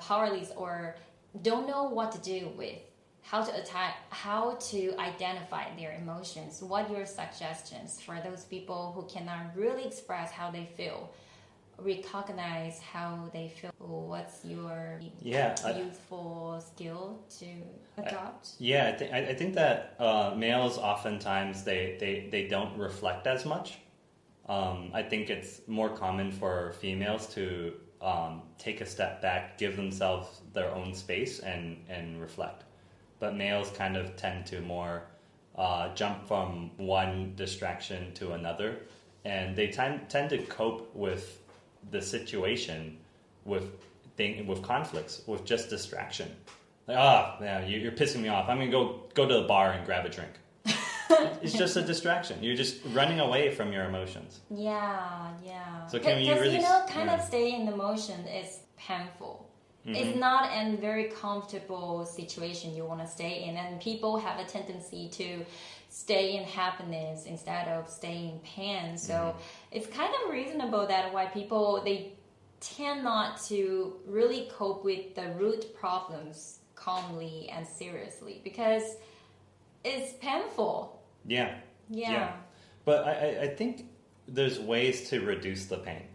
powerless or don't know what to do with, how to identify their emotions. What are your suggestions for those people who cannot really express how they feel? Recognize how they feel. What's your useful skill to adopt? I think that males oftentimes they don't reflect as much. I think it's more common for females to take a step back, give themselves their own space and reflect. But males kind of tend to more jump from one distraction to another, and they tend to cope with the situation with conflicts with just distraction. You're pissing me off. I'm gonna go to the bar and grab a drink. It's just a distraction. You're just running away from your emotions. Yeah. So can you really of stay in the emotion is painful. It's not a very comfortable situation you want to stay in, and people have a tendency to stay in happiness instead of staying in pain. So it's kind of reasonable that why people, they tend not to really cope with the root problems calmly and seriously because it's painful. Yeah. But I think there's ways to reduce the pain.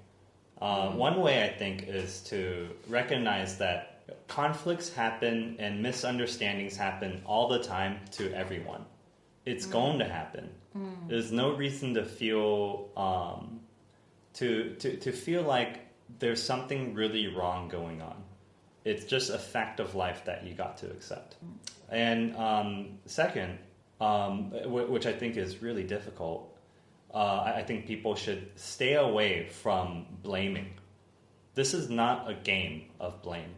One way I think is to recognize that conflicts happen and misunderstandings happen all the time to everyone. It's going to happen. There's no reason to feel to feel like there's something really wrong going on. It's just a fact of life that you got to accept. And second, which I think is really difficult, I think people should stay away from blaming. This is not a game of blame.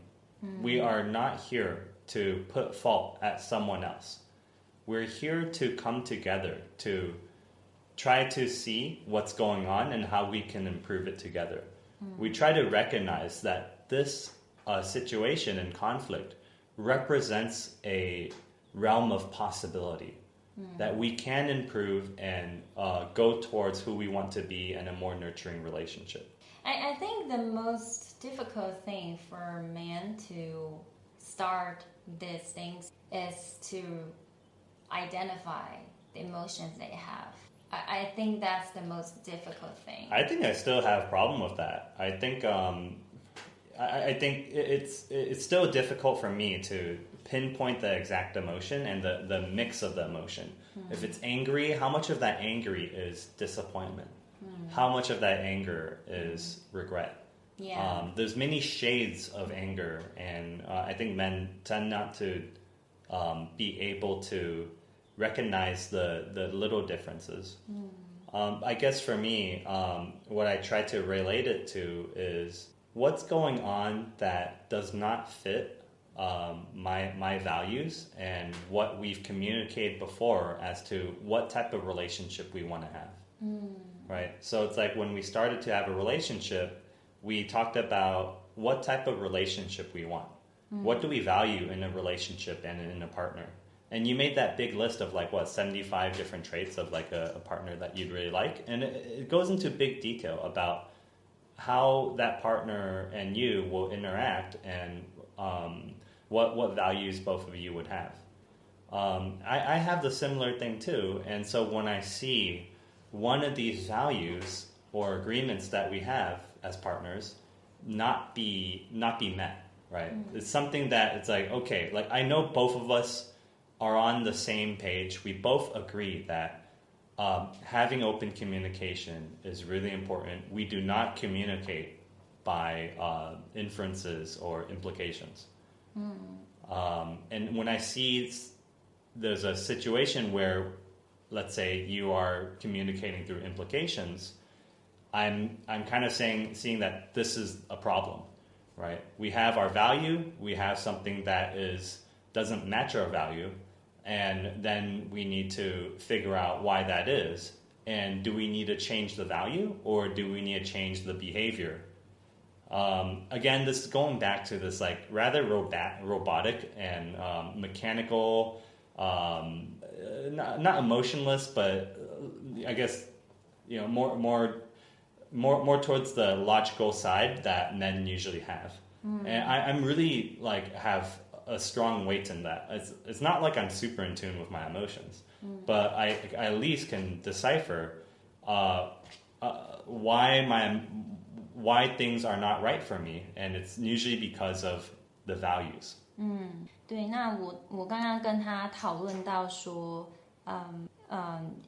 We are not here to put fault at someone else. We're here to come together to try to see what's going on and how we can improve it together. We try to recognize that this situation and conflict represents a realm of possibility that we can improve and go towards who we want to be in a more nurturing relationship. I think the most difficult thing for men to start these things is to identify the emotions they have. I think that's the most difficult thing. I think I still have a problem with that. I think I think it's still difficult for me to pinpoint the exact emotion and the mix of the emotion. If it's angry, how much of that angry is disappointment? How much of that anger is regret? Yeah. There's many shades of anger, and I think men tend not to be able to recognize the little differences. I guess for me, what I try to relate it to is what's going on that does not fit my values and what we've communicated before as to what type of relationship we want to have. Right? So it's like when we started to have a relationship, we talked about what type of relationship we want. What do we value in a relationship and in a partner? And you made that big list of 75 different traits of a partner that you'd really like. And it goes into big detail about how that partner and you will interact and what values both of you would have. I have the similar thing too. And so when I see one of these values or agreements that we have as partners not be met, right? It's something that it's okay, I know both of us are on the same page. We both agree that having open communication is really important. We do not communicate by inferences or implications. And when I see there's a situation where, let's say, you are communicating through implications, I'm kind of seeing that this is a problem, right? We have our value, we have something that doesn't match our value, and then we need to figure out why that is. And do we need to change the value, or do we need to change the behavior? Again, this is going back to this rather robotic and mechanical, not emotionless, but I guess more towards the logical side that men usually have. And I'm really have a strong weight in that. It's not like I'm super in tune with my emotions, but I at least can decipher why things are not right for me, and it's usually because of the values. 对，那我刚刚跟他讨论到说，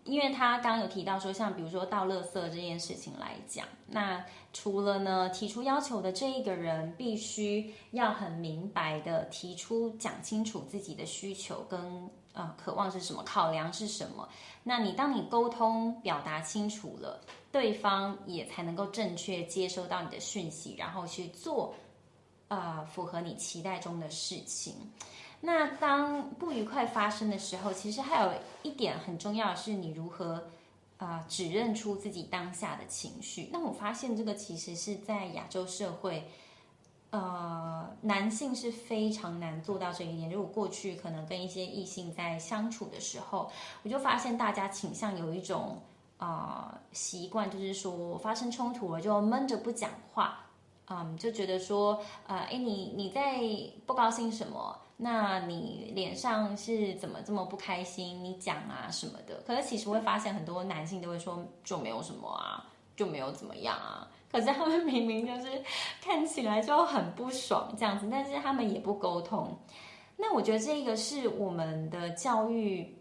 因为他刚刚有提到说，像比如说倒垃圾这件事情来讲，那除了呢提出要求的这一个人必须要很明白的提出讲清楚自己的需求跟渴望是什么，考量是什么，那当你沟通表达清楚了，对方也才能够正确接收到你的讯息，然后去做符合你期待中的事情。那当不愉快发生的时候，其实还有一点很重要的是，你如何指认出自己当下的情绪。那我发现这个其实是在亚洲社会，男性是非常难做到这一点。如果过去可能跟一些异性在相处的时候，我就发现大家倾向有一种习惯，就是说我发生冲突了就闷着不讲话，就觉得说，你在不高兴什么？那你脸上是怎么这么不开心？你讲啊什么的。可是其实会发现很多男性都会说就没有什么啊，就没有怎么样啊。可是他们明明就是看起来就很不爽这样子，但是他们也不沟通。那我觉得这个是我们的教育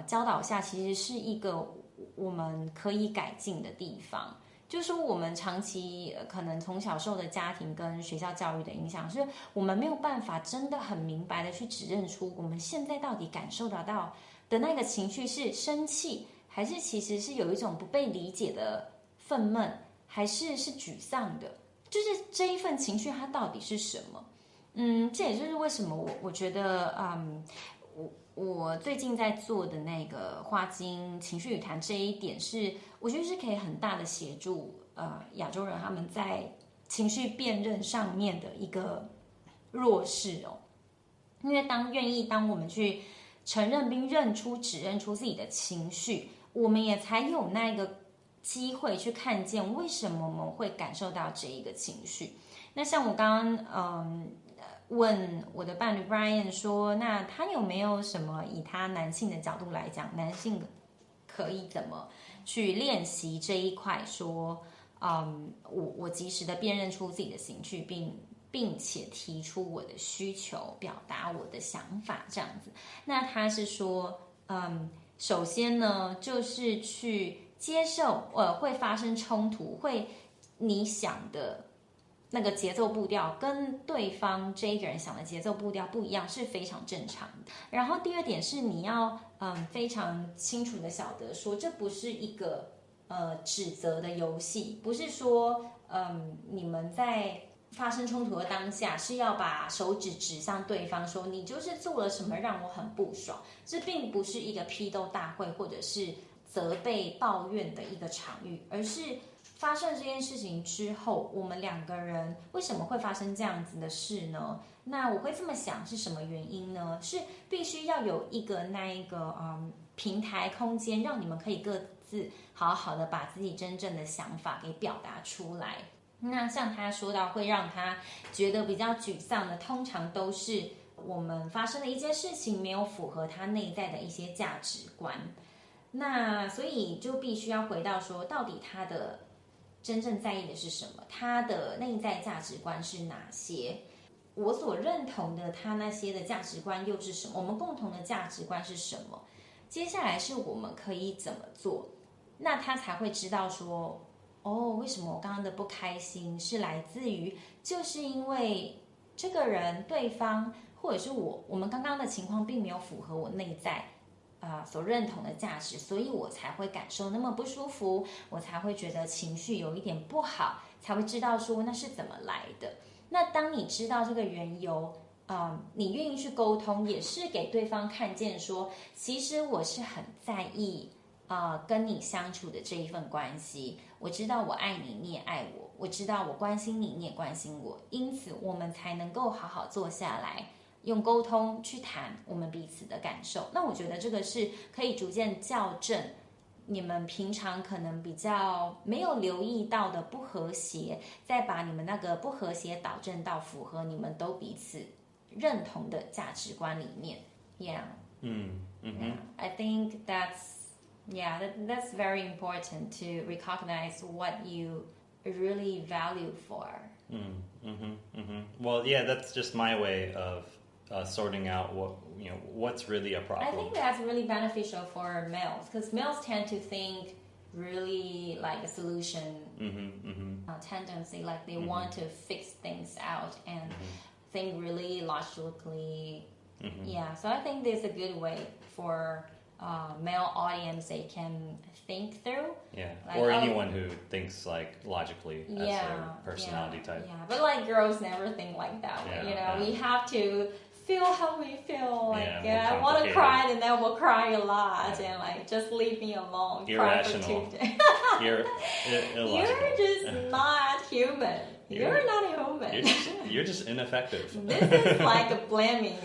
教导下，其实是一个我们可以改进的地方。就是说我们长期可能从小受的家庭跟学校教育的影响，是我们没有办法真的很明白的去指认出我们现在到底感受得到的那个情绪是生气，还是其实是有一种不被理解的愤懑，还是沮丧的，就是这一份情绪它到底是什么。这也就是为什么我觉得我最近在做的那个花精情绪与谈这一点是，我觉得是可以很大的协助亚洲人他们在情绪辨认上面的一个弱势哦。因为当我们去承认并指认出自己的情绪，我们也才有那个机会去看见为什么我们会感受到这一个情绪。那像我刚刚问我的伴侣 Brian 说，那他有没有什么以他男性的角度来讲，男性可以怎么去练习这一块，说我及时的辨认出自己的情绪，并且提出我的需求，表达我的想法这样子。那他是说首先呢就是去接受会发生冲突，会你想的那个节奏步调跟对方这一个人想的节奏步调不一样，是非常正常的。然后第二点是你要非常清楚的晓得说，这不是一个指责的游戏，不是说你们在发生冲突的当下是要把手指指向对方说你就是做了什么让我很不爽，这并不是一个批斗大会或者是责备抱怨的一个场域，而是发生这件事情之后，我们两个人为什么会发生这样子的事呢？那我会这么想是什么原因呢？是必须要有一个平台空间，让你们可以各自好好的把自己真正的想法给表达出来。那像他说到会让他觉得比较沮丧的，通常都是我们发生的一件事情没有符合他内在的一些价值观。那所以就必须要回到说，到底他的真正在意的是什么？他的内在价值观是哪些？我所认同的他那些的价值观又是什么？我们共同的价值观是什么？接下来是我们可以怎么做？那他才会知道说，为什么我刚刚的不开心是来自于，就是因为这个人、对方或者是我们刚刚的情况并没有符合我内在所认同的价值，所以我才会感受那么不舒服，我才会觉得情绪有一点不好，才会知道说那是怎么来的。那当你知道这个缘由，你愿意去沟通，也是给对方看见说，其实我是很在意跟你相处的这一份关系，我知道我爱你，你也爱我，我知道我关心你，你也关心我，因此我们才能够好好坐下来，用沟通去谈我们彼此的感受。那我觉得这个是可以逐渐校正你们平常可能比较没有留意到的不和谐，再把你们那个不和谐导正到符合你们都彼此认同的价值观里面。 Yeah. Yeah. I think that's very important to recognize what you really value for. Well, yeah, that's just my way of sorting out what's really a problem. I think that's really beneficial for males, because males tend to think really like a solution tendency, like they want to fix things out and think really logically. Yeah, so I think there's a good way for male audience they can think through. Yeah, like, or anyone who thinks like logically as their personality type. Yeah, but like girls never think like that way. We have to feel how we feel. Like I want to cry, and then we'll cry a lot, and like just leave me alone. Irrational. Cry for 2 days. You're just not human. You're not human. You're just ineffective. This is like a blaming.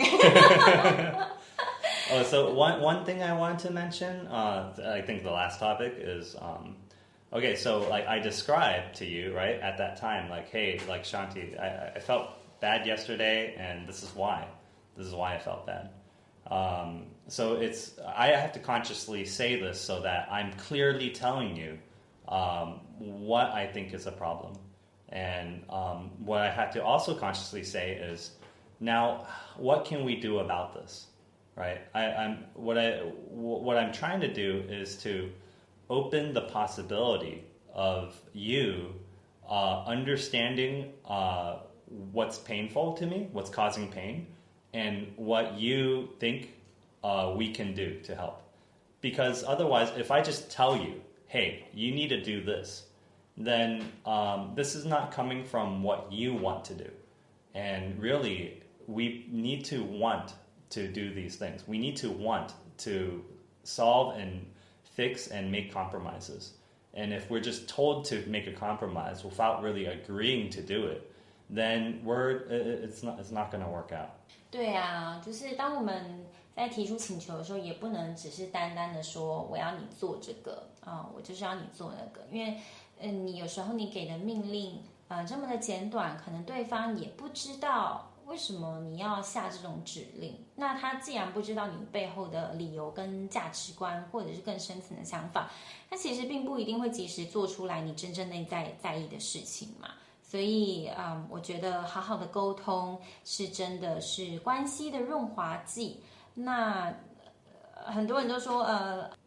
So one thing I wanted to mention, I think the last topic is, okay, so like I described to you, right, at that time, like, hey, like Shanti, I felt bad yesterday, and this is why I felt bad. So I have to consciously say this so that I'm clearly telling you what I think is a problem. And what I have to also consciously say is, now, what can we do about this? Right? What I'm trying to do is to open the possibility of you understanding what's painful to me, what's causing pain, and what you think we can do to help. Because otherwise, if I just tell you, hey, you need to do this, then this is not coming from what you want to do. And really, we need to want to do these things. We need to want to solve and fix and make compromises. And if we're just told to make a compromise without really agreeing to do it, then it's not going to work out. 对啊，就是当我们在提出请求的时候，也不能只是单单的说我要你做这个我就是要你做那个，因为你有时候你给的命令这么的简短，可能对方也不知道为什么你要下这种指令。那他既然不知道你背后的理由跟价值观，或者是更深层的想法，他其实并不一定会及时做出来你真正内在意的事情嘛。所以我觉得好好的沟通是真的是关系的润滑剂。那很多人都说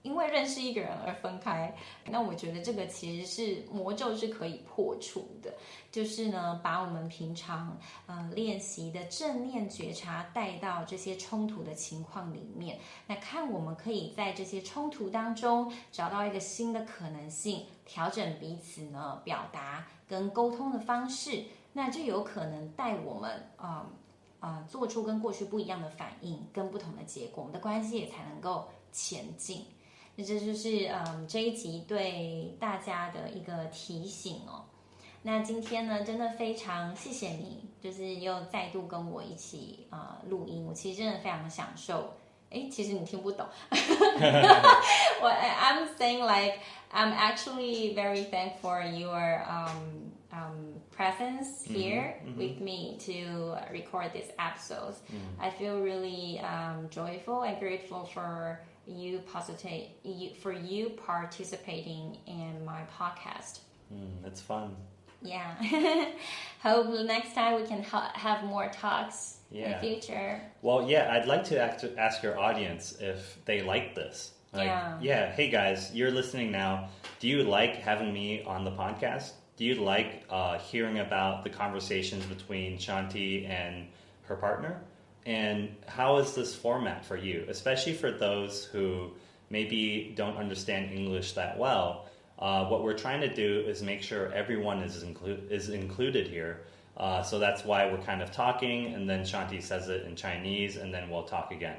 因为认识一个人而分开，那我觉得这个其实是魔咒是可以破除的，就是呢把我们平常练习的正念觉察带到这些冲突的情况里面，那看我们可以在这些冲突当中找到一个新的可能性，调整彼此呢表达跟沟通的方式，那就有可能带我们做出跟过去不一样的反应，跟不同的结果，我们的关系也才能够前进。那这就是这一集对大家的一个提醒哦。那今天呢，真的非常谢谢你，就是又再度跟我一起录音，我其实真的非常享受。其实你听不懂。I'm saying like I'm actually very thankful for your presence here with me to record this episode. I feel really joyful and grateful for you participating in my podcast. It's fun. Yeah. Hope next time we can have more talks in the future. Well, yeah, I'd like to ask your audience if they like this. Hey guys, you're listening now. Do you like having me on the podcast? Do you like hearing about the conversations between Shanti and her partner? And how is this format for you, especially for those who maybe don't understand English that well? What we're trying to do is make sure everyone is included here. So that's why we're kind of talking, and then Shanti says it in Chinese, and then we'll talk again.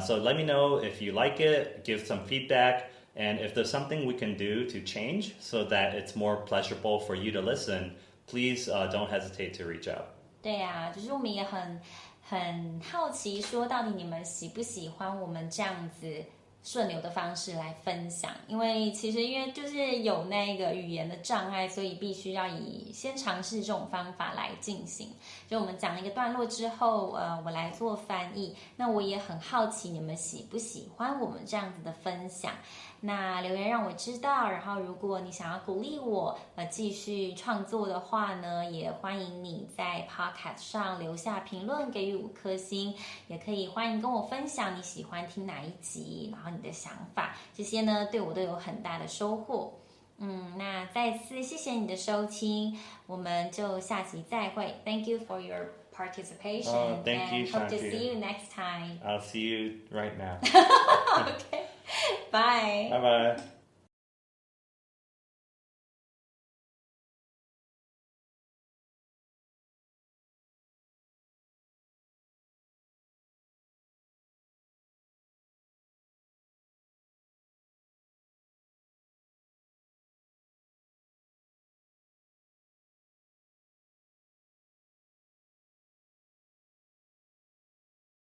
So let me know if you like it, give some feedback, and if there's something we can do to change so that it's more pleasurable for you to listen, please don't hesitate to reach out. 对啊，就是我们也很好奇，说到底你们喜不喜欢我们这样子顺流的方式来分享，因为就是有那个语言的障碍，所以必须要先尝试这种方法来进行。就我们讲一个段落之后，我来做翻译。那我也很好奇你们喜不喜欢我们这样子的分享。那留言让我知道，然后如果你想要鼓励我继续创作的话呢，也欢迎你在 Podcast 上留下评论，给予5颗星，也可以欢迎跟我分享你喜欢听哪一集，然后你的想法，这些呢对我都有很大的收获。那再次谢谢你的收听，我们就下集再会。Thank you for your participation. Thank you, and hope to Shanti. see you next time. I'll see you right now. Okay. Bye. Bye-bye.